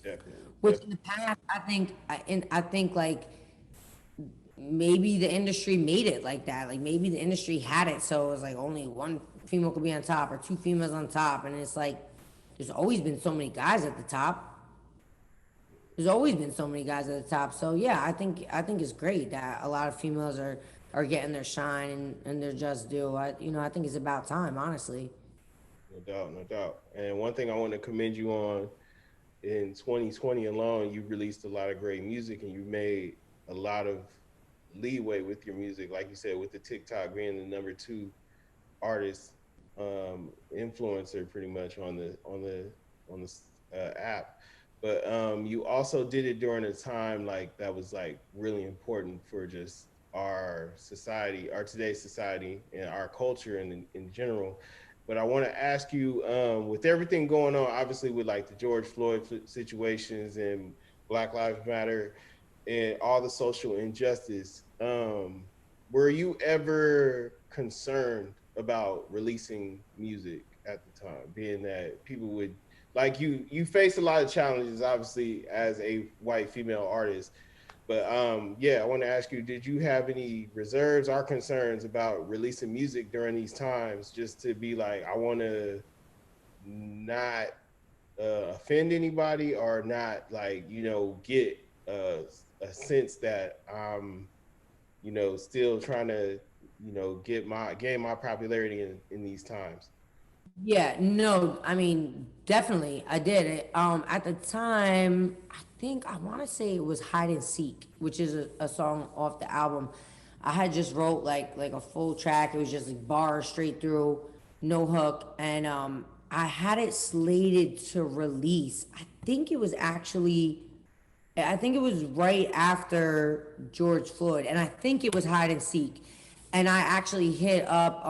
Definitely, Which in definitely. the past, I think like maybe the industry made it like that. Like maybe the industry had it so it was like only one female could be on top or two females on top, and it's like there's always been so many guys at the top. There's always been so many guys at the top. So yeah, I think it's great that a lot of females are getting their shine and their just due. You know, I think it's about time, honestly. No doubt, no doubt. And one thing I want to commend you on in 2020 alone, you released a lot of great music and you made a lot of leeway with your music, like you said, with the TikTok being the number two artist influencer pretty much on the app. But you also did it during a time like that was like really important for just our society, our today's society, and our culture in general. But I want to ask you, with everything going on, obviously with like the George Floyd situations and Black Lives Matter and all the social injustice, were you ever concerned about releasing music at the time, being that people would like you face a lot of challenges obviously as a white female artist, but yeah, I want to ask you, did you have any reserves or concerns about releasing music during these times, just to be like, I want to not offend anybody or not, like, get a sense that I'm, still trying to, gain my popularity in these times? Yeah, no, I mean, definitely, I did it. At the time, I think I want to say it was "Hide and Seek," which is a song off the album. I had just wrote like a full track. It was just like bars straight through, no hook, and I had it slated to release. I think it was right after George Floyd, and I think it was Hide and Seek. And I actually hit up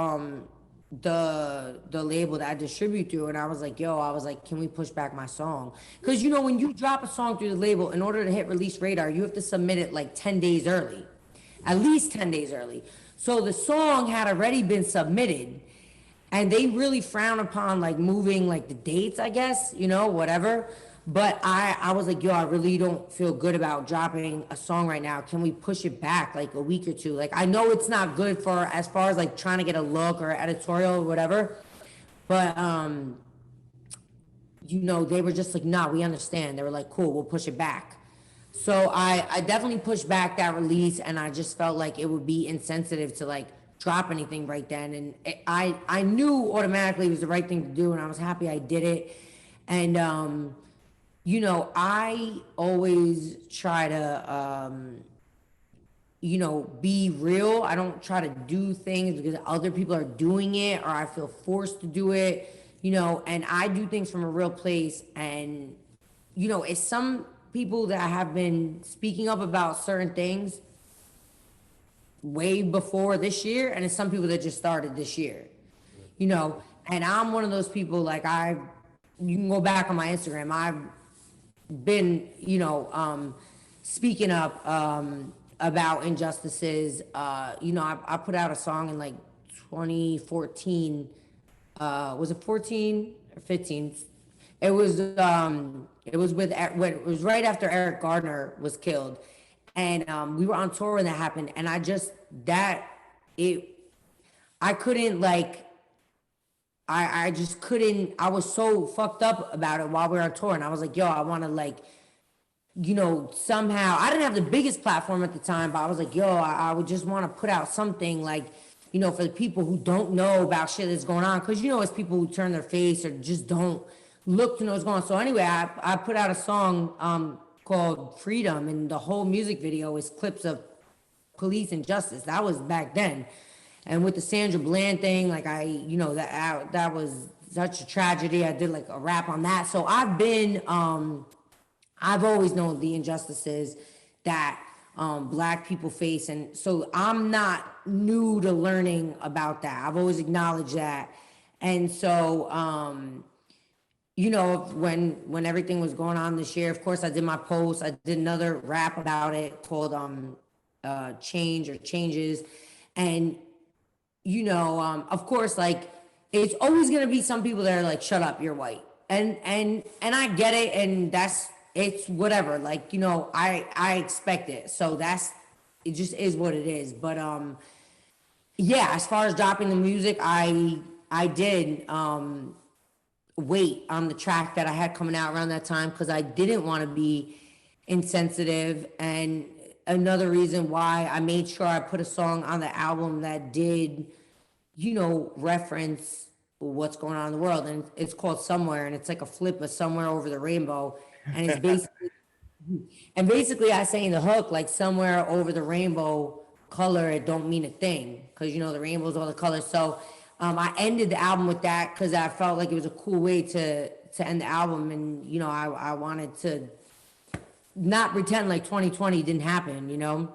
the label that I distribute through, and I was like, "Yo," I was like, "Can we push back my song?" Because when you drop a song through the label, in order to hit release radar, you have to submit it like 10 days early, at least 10 days early. So the song had already been submitted, and they really frown upon like moving like the dates, I guess, whatever. But I was like, yo, I really don't feel good about dropping a song right now. Can we push it back like a week or two? Like, I know it's not good for as far as like trying to get a look or editorial or whatever, but they were just like, nah, we understand. They were like, cool, we'll push it back. So I definitely pushed back that release, and I just felt like it would be insensitive to like drop anything right then. And I knew automatically it was the right thing to do, and I was happy I did it. And I always try to be real. I don't try to do things because other people are doing it or I feel forced to do it, and I do things from a real place. And, it's some people that have been speaking up about certain things way before this year, and it's some people that just started this year, and I'm one of those people, like, you can go back on my Instagram. I've been, speaking up about injustices. I put out a song in like 2014. Was it 14 or 15? It was right after Eric Gardner was killed, and we were on tour when that happened. And it I couldn't like I just couldn't. I was so fucked up about it while we were on tour, and I was like, yo, I want to like, somehow. I didn't have the biggest platform at the time, but I was like, yo, I would just want to put out something like, for the people who don't know about shit that's going on, because it's people who turn their face or just don't look to know what's going on. So anyway, I put out a song called Freedom, and the whole music video is clips of police injustice. That was back then. And with the Sandra Bland thing, like that was such a tragedy. I did like a rap on that. So I've always known the injustices that Black people face, and so I'm not new to learning about that. I've always acknowledged that, and so when everything was going on this year, of course I did my post. I did another rap about it called Change or Changes, and of course, like, it's always gonna be some people that are like, "Shut up, you're white," and I get it, and it's whatever. Like, I expect it, so it just is what it is. But yeah, as far as dropping the music, I did wait on the track that I had coming out around that time because I didn't want to be insensitive. And another reason why I made sure I put a song on the album that did, reference what's going on in the world. And it's called Somewhere, and it's like a flip of Somewhere Over the Rainbow. And it's basically, and basically I say in the hook, like somewhere over the rainbow color, it don't mean a thing. Cause you know, the rainbow's all the colors. So I ended the album with that cause I felt like it was a cool way to end the album. And, you know, I wanted to not pretend like 2020 didn't happen, you know?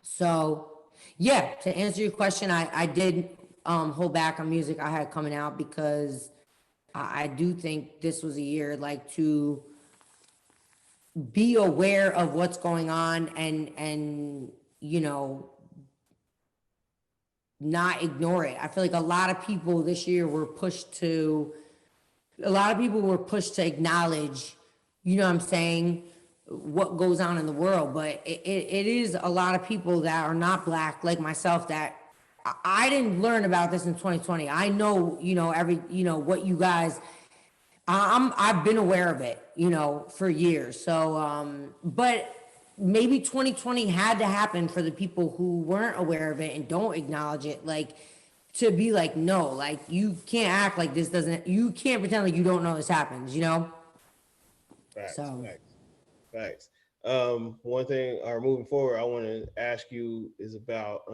So yeah, to answer your question, I did hold back on music I had coming out because I do think this was a year like to be aware of what's going on and you know not ignore it. I feel like a lot of people this year were pushed to a lot of people were pushed to acknowledge, you know what I'm saying, what goes on in the world. But it is a lot of people that are not black, like myself, that I didn't learn about this in 2020. I know, you know, what you guys, I've been aware of it, you know, for years. So, but maybe 2020 had to happen for the people who weren't aware of it and don't acknowledge it. Like, to be like, no, like you can't act like this doesn't, you can't pretend like you don't know this happens, you know? Facts, So, facts, facts. One thing, or moving forward, I want to ask you is about,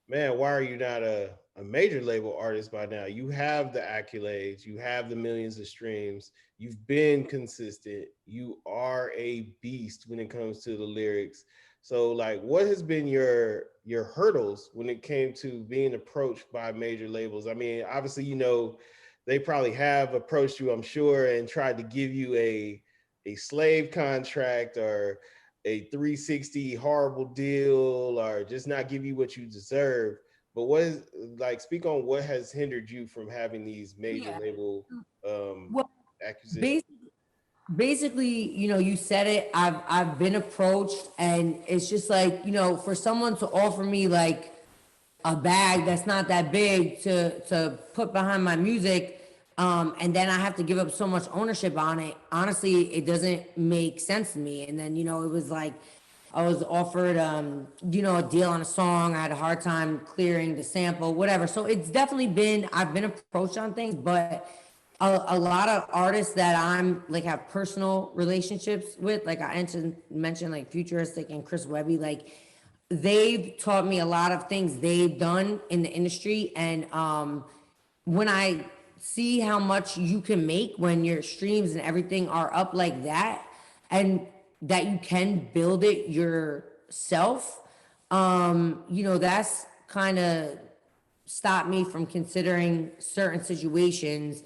man, why are you not a major label artist by now? You have the accolades, you have the millions of streams, you've been consistent, you are a beast when it comes to the lyrics. So, like, what has been your hurdles when it came to being approached by major labels? I mean, obviously, you know, they probably have approached you, I'm sure, and tried to give you a slave contract or a 360 horrible deal or just not give you what you deserve. But what is, like, speak on what has hindered you from having these major yeah. label um Well, acquisitions? basically, basically, you know, you said it. I've been approached, and it's just like, you know, for someone to offer me like a bag that's not that big to put behind my music, and then I have to give up so much ownership on it. Honestly, it doesn't make sense to me. And then, you know, it was like I was offered, you know, a deal on a song. I had a hard time clearing the sample, whatever. So it's definitely been, I've been approached on things, but a lot of artists that I'm like have personal relationships with, like I mentioned like Futuristic and Chris Webby, like they've taught me a lot of things they've done in the industry. And when I see how much you can make when your streams and everything are up like that, and that you can build it yourself, you know, that's kind of stopped me from considering certain situations.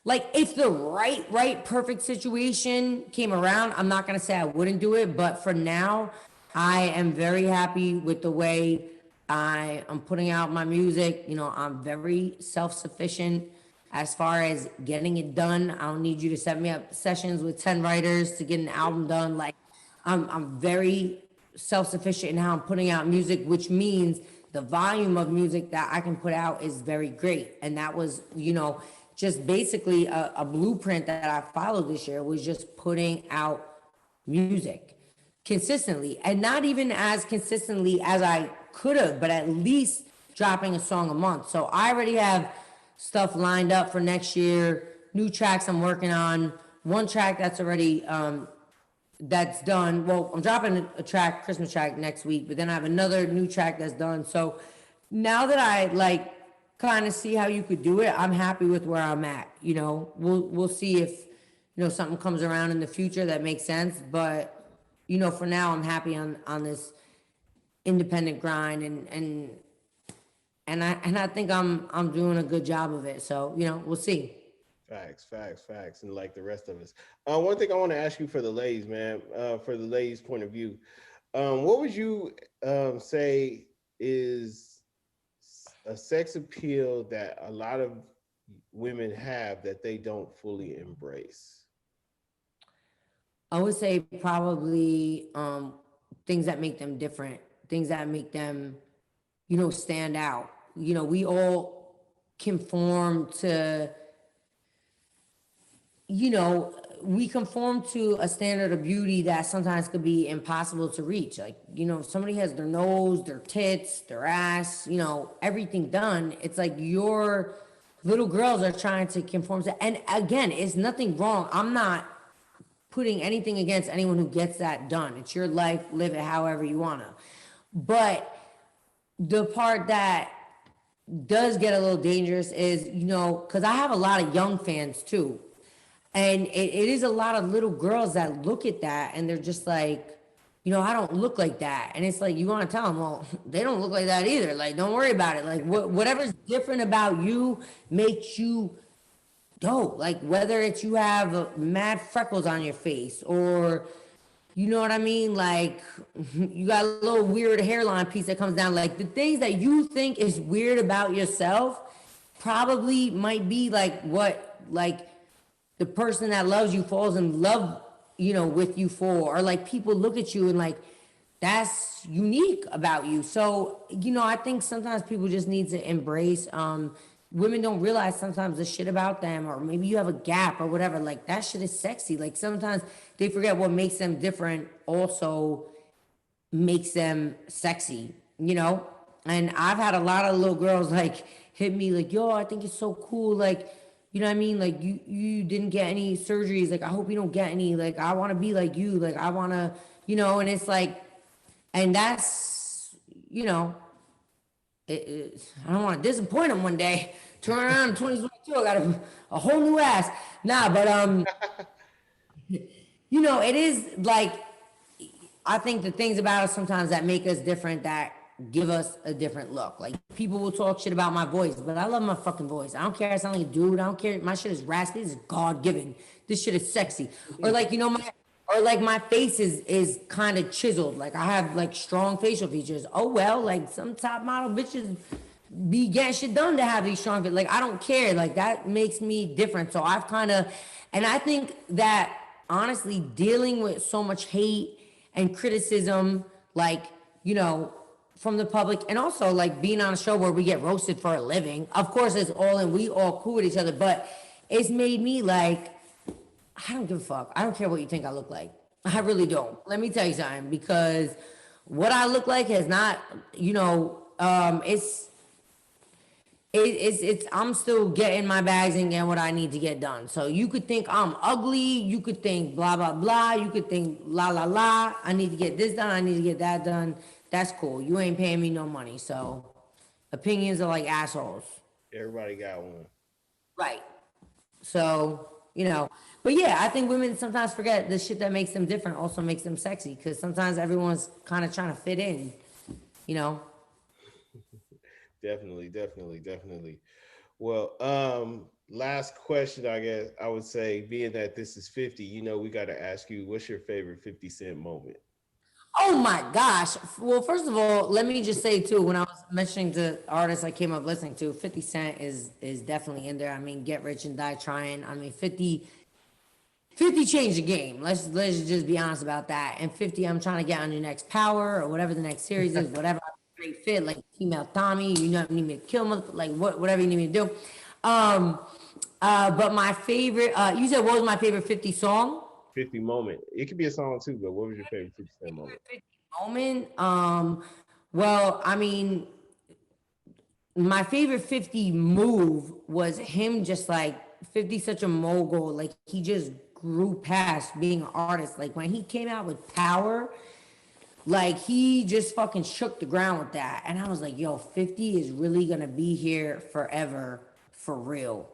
Like if the perfect situation came around, I'm not gonna say I wouldn't do it, but for now, I am very happy with the way I am putting out my music. You know, I'm very self-sufficient as far as getting it done. I don't need you to set me up sessions with 10 writers to get an album done. Like I'm very self-sufficient in how I'm putting out music, which means the volume of music that I can put out is very great. And that was, you know, just basically a blueprint that I followed this year, was just putting out music consistently, and not even as consistently as I could have, but at least dropping a song a month. So I already have stuff lined up for next year, new tracks I'm working on, one track that's already that's done. Well, I'm dropping a track, Christmas track next week, but then I have another new track that's done. So now that I like kind of see how you could do it, I'm happy with where I'm at. You know, we'll see if, you know, something comes around in the future that makes sense. But you know, for now, I'm happy on this independent grind, and I think I'm doing a good job of it. So you know, we'll see. Facts, facts, facts, and like the rest of us. One thing I want to ask you for the ladies, man, for the ladies' point of view, what would you say is a sex appeal that a lot of women have that they don't fully embrace? I would say probably things that make them different, things that make them, you know, stand out. You know, we all conform to, you know, we conform to a standard of beauty that sometimes could be impossible to reach. Like, you know, if somebody has their nose, their tits, their ass, you know, everything done, it's like your little girls are trying to conform to. And again, it's nothing wrong. I'm not putting anything against anyone who gets that done. It's your life, live it however you wanna. But the part that does get a little dangerous is, because I have a lot of young fans too. And it is a lot of little girls that look at that and they're just like, I don't look like that. And it's like, you want to tell them, well, they don't look like that either. Like, don't worry about it. Like, whatever's different about you makes you dope. Like, whether it's you have mad freckles on your face or, you know what I mean? Like, you got a little weird hairline piece that comes down. Like, the things that you think is weird about yourself probably might be like what, like, the person that loves you falls in love, with you for, or like people look at you and like, that's unique about you. So, I think sometimes people just need to embrace, women don't realize sometimes the shit about them, or maybe you have a gap or whatever, like that shit is sexy. Like sometimes they forget what makes them different also makes them sexy, And I've had a lot of little girls like hit me like, yo, I think it's so cool. Like, you know what I mean? Like you didn't get any surgeries. Like, I hope you don't get any. Like, I want to be like you. Like, I want to, and it's like, and that's, I don't want to disappoint them one day. Turn around in 2022, I got a whole new ass. Nah, but, it is like, I think the things about us sometimes that make us different, that give us a different look. Like people will talk shit about my voice, but I love my fucking voice. I don't care. I sound like a dude. I don't care. My shit is raspy. This is God given. This shit is sexy. Or like my face is kind of chiseled. Like I have like strong facial features. Oh well, like some top model bitches be getting shit done to have these strong features. Like I don't care. Like that makes me different. So I've kind of, and I think that honestly dealing with so much hate and criticism, like, from the public, and also like being on a show where we get roasted for a living. Of course, it's all, and we all cool with each other, but it's made me like, I don't give a fuck. I don't care what you think I look like. I really don't. Let me tell you something, because what I look like has not, it's I'm still getting my bags and getting what I need to get done. So you could think I'm ugly, you could think blah blah blah, you could think la la la. I need to get this done, I need to get that done. That's cool. You ain't paying me no money. So opinions are like assholes. Everybody got one. Right. So, but yeah, I think women sometimes forget the shit that makes them different also makes them sexy, because sometimes everyone's kind of trying to fit in, Definitely. Well, last question, I guess I would say, being that this is 50, we got to ask you, what's your favorite 50 Cent moment? Oh my gosh. Well, first of all, let me just say too, when I was mentioning the artists I came up listening to, 50 Cent is definitely in there. I mean, Get Rich and Die Trying. I mean, 50 changed the game. Let's just be honest about that. And 50, I'm trying to get on your next Power or whatever the next series is, whatever great fit, like female Tommy, need me to kill like whatever you need me to do. But my favorite, you said what was my favorite 50 song? 50 moment. It could be a song too, but what was your favorite 50 Cent moment? 50 moment. Well, I mean, my favorite 50 move was him just like 50 such a mogul. Like he just grew past being an artist. Like when he came out with Power, like he just fucking shook the ground with that. And I was like, yo, 50 is really gonna be here forever, for real.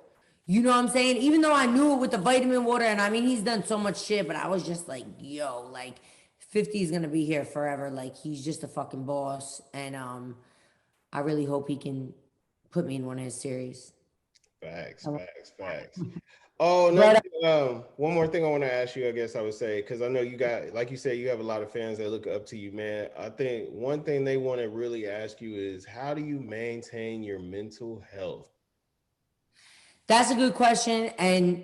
You know what I'm saying? Even though I knew it with the vitamin water, and I mean, he's done so much shit, but I was just like, yo, like 50 is gonna be here forever. Like he's just a fucking boss. And I really hope he can put me in one of his series. Facts. Oh, no. One more thing I want to ask you, I guess I would say, because I know you got, like you said, you have a lot of fans that look up to you, man. I think one thing they want to really ask you is, how do you maintain your mental health? That's a good question. And,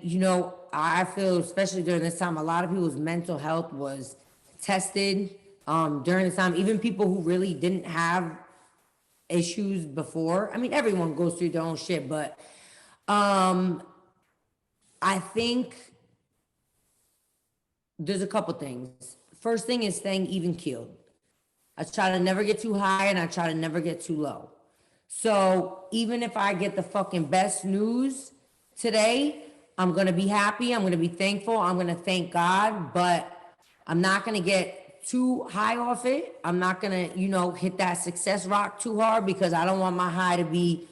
I feel, especially during this time, a lot of people's mental health was tested during this time. Even people who really didn't have issues before. I mean, everyone goes through their own shit, but I think there's a couple things. First thing is staying even keeled. I try to never get too high and I try to never get too low. So even if I get the fucking best news today, I'm going to be happy. I'm going to be thankful. I'm going to thank God, but I'm not going to get too high off it. I'm not going to, hit that success rock too hard because I don't want my high to be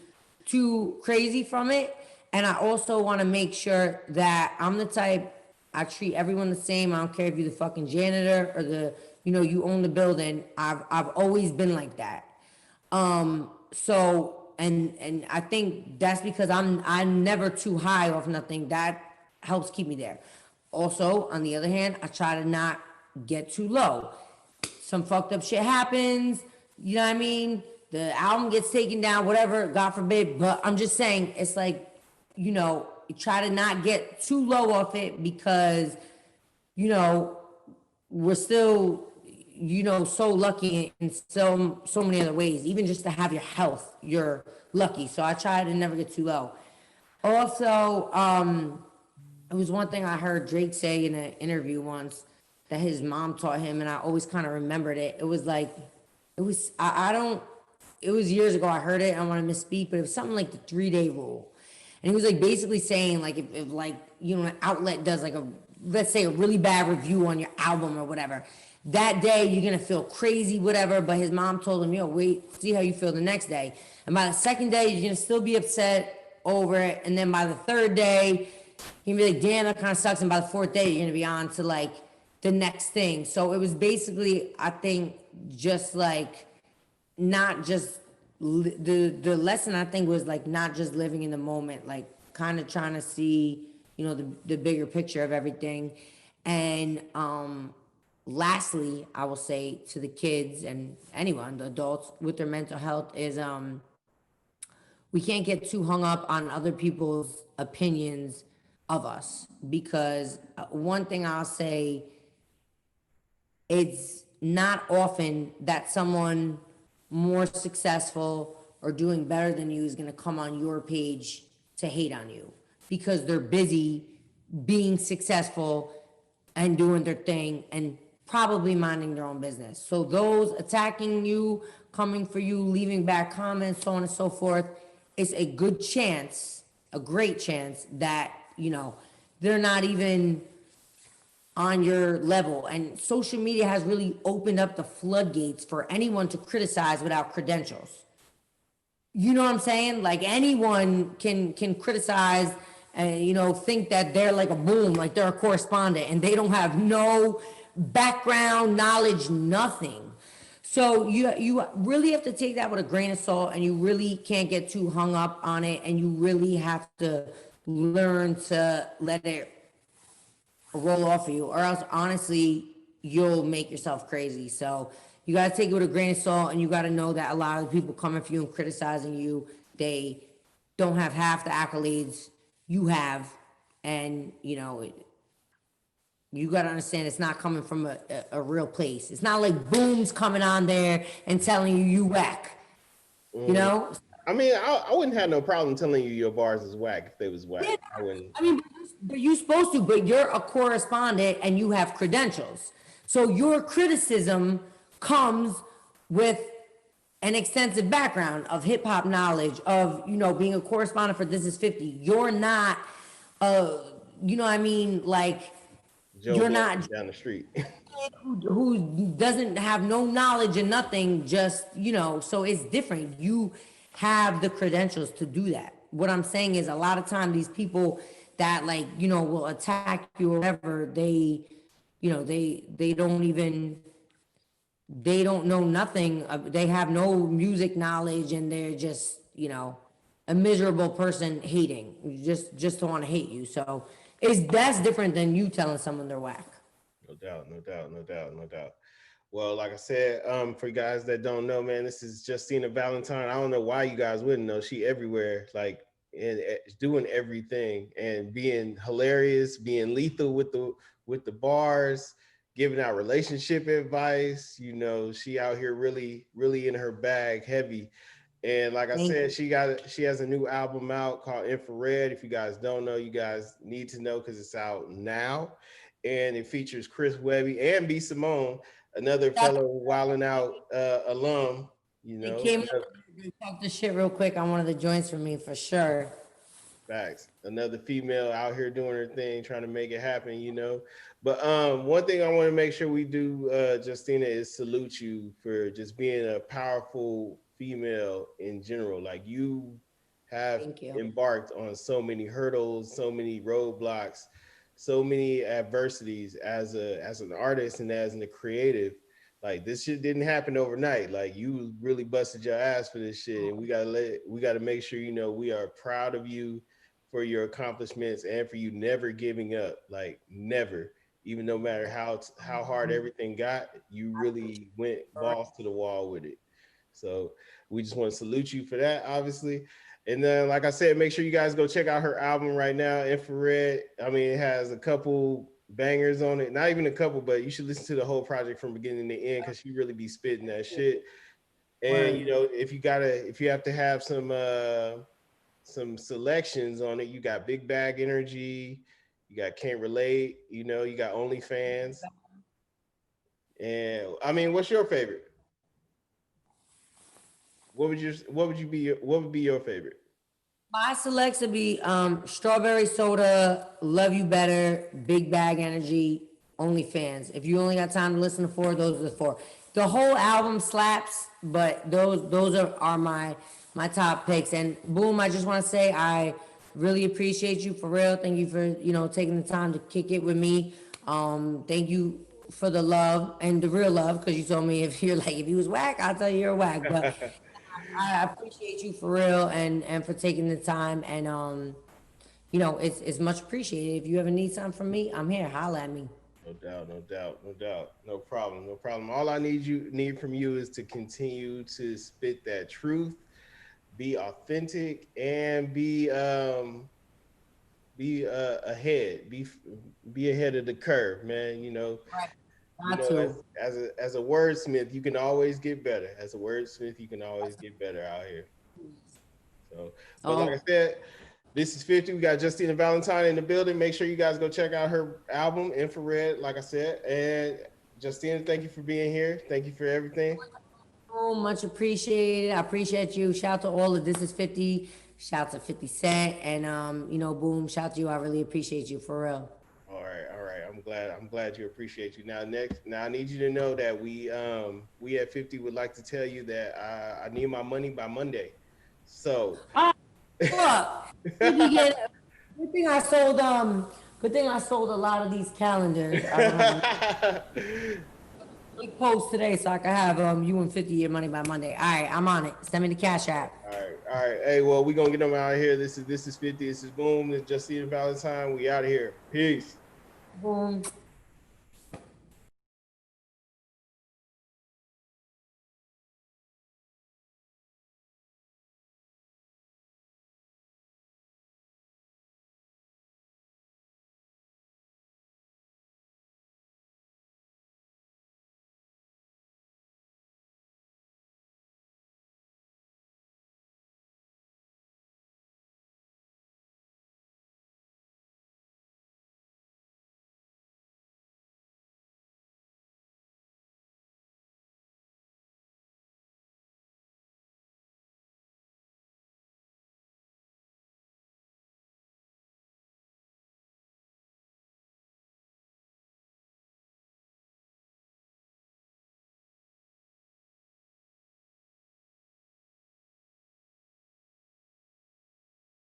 too crazy from it. And I also want to make sure that I'm the type, I treat everyone the same. I don't care if you're the fucking janitor or you own the building. I've always been like that. So and I think that's because I'm never too high off nothing. That helps keep me there. Also, on the other hand, I try to not get too low. Some fucked up shit happens, you know what I mean? The album gets taken down, whatever, God forbid. But I'm just saying, it's like, try to not get too low off it because, we're still, so lucky in so many other ways. Even just to have your health, you're lucky. So I try to never get too low. Also, it was one thing I heard Drake say in an interview once that his mom taught him, and I always kind of remembered it. It was like, I don't, it was years ago I heard it. I don't want to misspeak, but it was something like the 3-day rule. And he was like basically saying like if like, an outlet does like let's say a really bad review on your album or whatever, that day you're going to feel crazy, whatever. But his mom told him, wait, see how you feel the next day. And by the second day, you're going to still be upset over it. And then by the third day, you're going to be like, damn, that kind of sucks. And by the fourth day, you're going to be on to like the next thing. So it was basically, I think, just like not just the lesson, I think, was like not just living in the moment, like kind of trying to see, the bigger picture of everything. And lastly, I will say to the kids and anyone, the adults with their mental health is we can't get too hung up on other people's opinions of us, because one thing I'll say, it's not often that someone more successful or doing better than you is going to come on your page to hate on you because they're busy being successful and doing their thing and probably minding their own business. So those attacking you, coming for you, leaving bad comments, so on and so forth, it's a good chance, a great chance that, they're not even on your level. And social media has really opened up the floodgates for anyone to criticize without credentials. You know what I'm saying? Like anyone can criticize and think that they're like a boom, like they're a correspondent and they don't have no background knowledge, nothing. So you really have to take that with a grain of salt, and you really can't get too hung up on it, and you really have to learn to let it roll off of you, or else honestly you'll make yourself crazy. So you got to take it with a grain of salt, and you got to know that a lot of the people coming for you and criticizing you, they don't have half the accolades you have. And you got to understand it's not coming from a real place. It's not like Boom's coming on there and telling you whack. I mean, I wouldn't have no problem telling you your bars is whack if they was whack. Yeah, I wouldn't. I mean, but you're supposed to, but you're a correspondent and you have credentials. So your criticism comes with an extensive background of hip hop knowledge, of, being a correspondent for This Is 50. You're not, like, Joe you're not down the street. who doesn't have no knowledge and nothing, just, so it's different. You have the credentials to do that. What I'm saying is a lot of time these people that like, will attack you or whatever, they don't even, they don't know nothing. They have no music knowledge, and they're just, a miserable person hating, just to want to hate you. So that's different than you telling someone they're whack. No doubt. Well, like I said, for you guys that don't know, man, this is Justina Valentine. I don't know why you guys wouldn't know. She everywhere, like, and doing everything and being hilarious, being lethal with the bars, giving out relationship advice. She out here really, really in her bag, heavy. And like I said, she has a new album out called Infrared. If you guys don't know, you guys need to know because it's out now. And it features Chris Webby and B. Simone, another fellow Wildin' Out alum. They came up and talked this shit real quick on one of the joints for me, for sure. Facts. Another female out here doing her thing, trying to make it happen, you know. But one thing I want to make sure we do, Justina, is salute you for just being a powerful female in general. Like you have Thank you. embarked on so many hurdles, so many roadblocks, so many adversities as an artist and as a creative. Like this shit didn't happen overnight. Like you really busted your ass for this shit, and we gotta make sure you know we are proud of you for your accomplishments and for you never giving up. Like never, even no matter how hard everything got, you really went balls to the wall with it. So we just want to salute you for that, obviously. And then, like I said, make sure you guys go check out her album right now, Infrared. I mean, it has a couple bangers on it. Not even a couple, but you should listen to the whole project from beginning to end because she really be spitting that shit. And you know, if you have to have some selections on it, you got Big Bag Energy, you got Can't Relate, you know, you got OnlyFans. And I mean, what's your favorite? What would be your favorite? My selects would be strawberry soda, love you better, big bag energy, OnlyFans. If you only got time to listen to four, those are the four. The whole album slaps, but those are my top picks. And boom, I just want to say I really appreciate you for real. Thank you for taking the time to kick it with me. Thank you for the love and the real love because you told me if you're like if you was whack, I'll tell you you're whack. But I appreciate you for real and for taking the time and it's much appreciated. If you ever need something from me, I'm here. Holla at me. No doubt, no doubt, no doubt. No problem, no problem. All I need from you is to continue to spit that truth, be authentic, and ahead. Be ahead of the curve, man. Right. You Got know, to. as a wordsmith, you can always get better. As a wordsmith, you can always get better out here. So, but like I Oh, said, this is 50. We got Justina Valentine in the building. Make sure you guys go check out her album, Infrared, like I said. And Justina, thank you for being here. Thank you for everything. so much appreciated. I appreciate you. Shout out to all of This Is 50. Shout out to 50 Cent. And boom, shout out to you. I really appreciate you for real. All right, all right. I'm glad you appreciate you. Now I need you to know that we at 50 would like to tell you that I need my money by Monday. So Ah, fuck. Did you get good thing I sold good thing I sold a lot of these calendars. I don't have a big post today so I can have you and 50 your money by Monday. All right, I'm on it. Send me the cash app. all right, all right. Hey, well, we gonna get them out of here. This is 50. This is Boom. This is Justina Valentine. We out of here. Peace. Boom.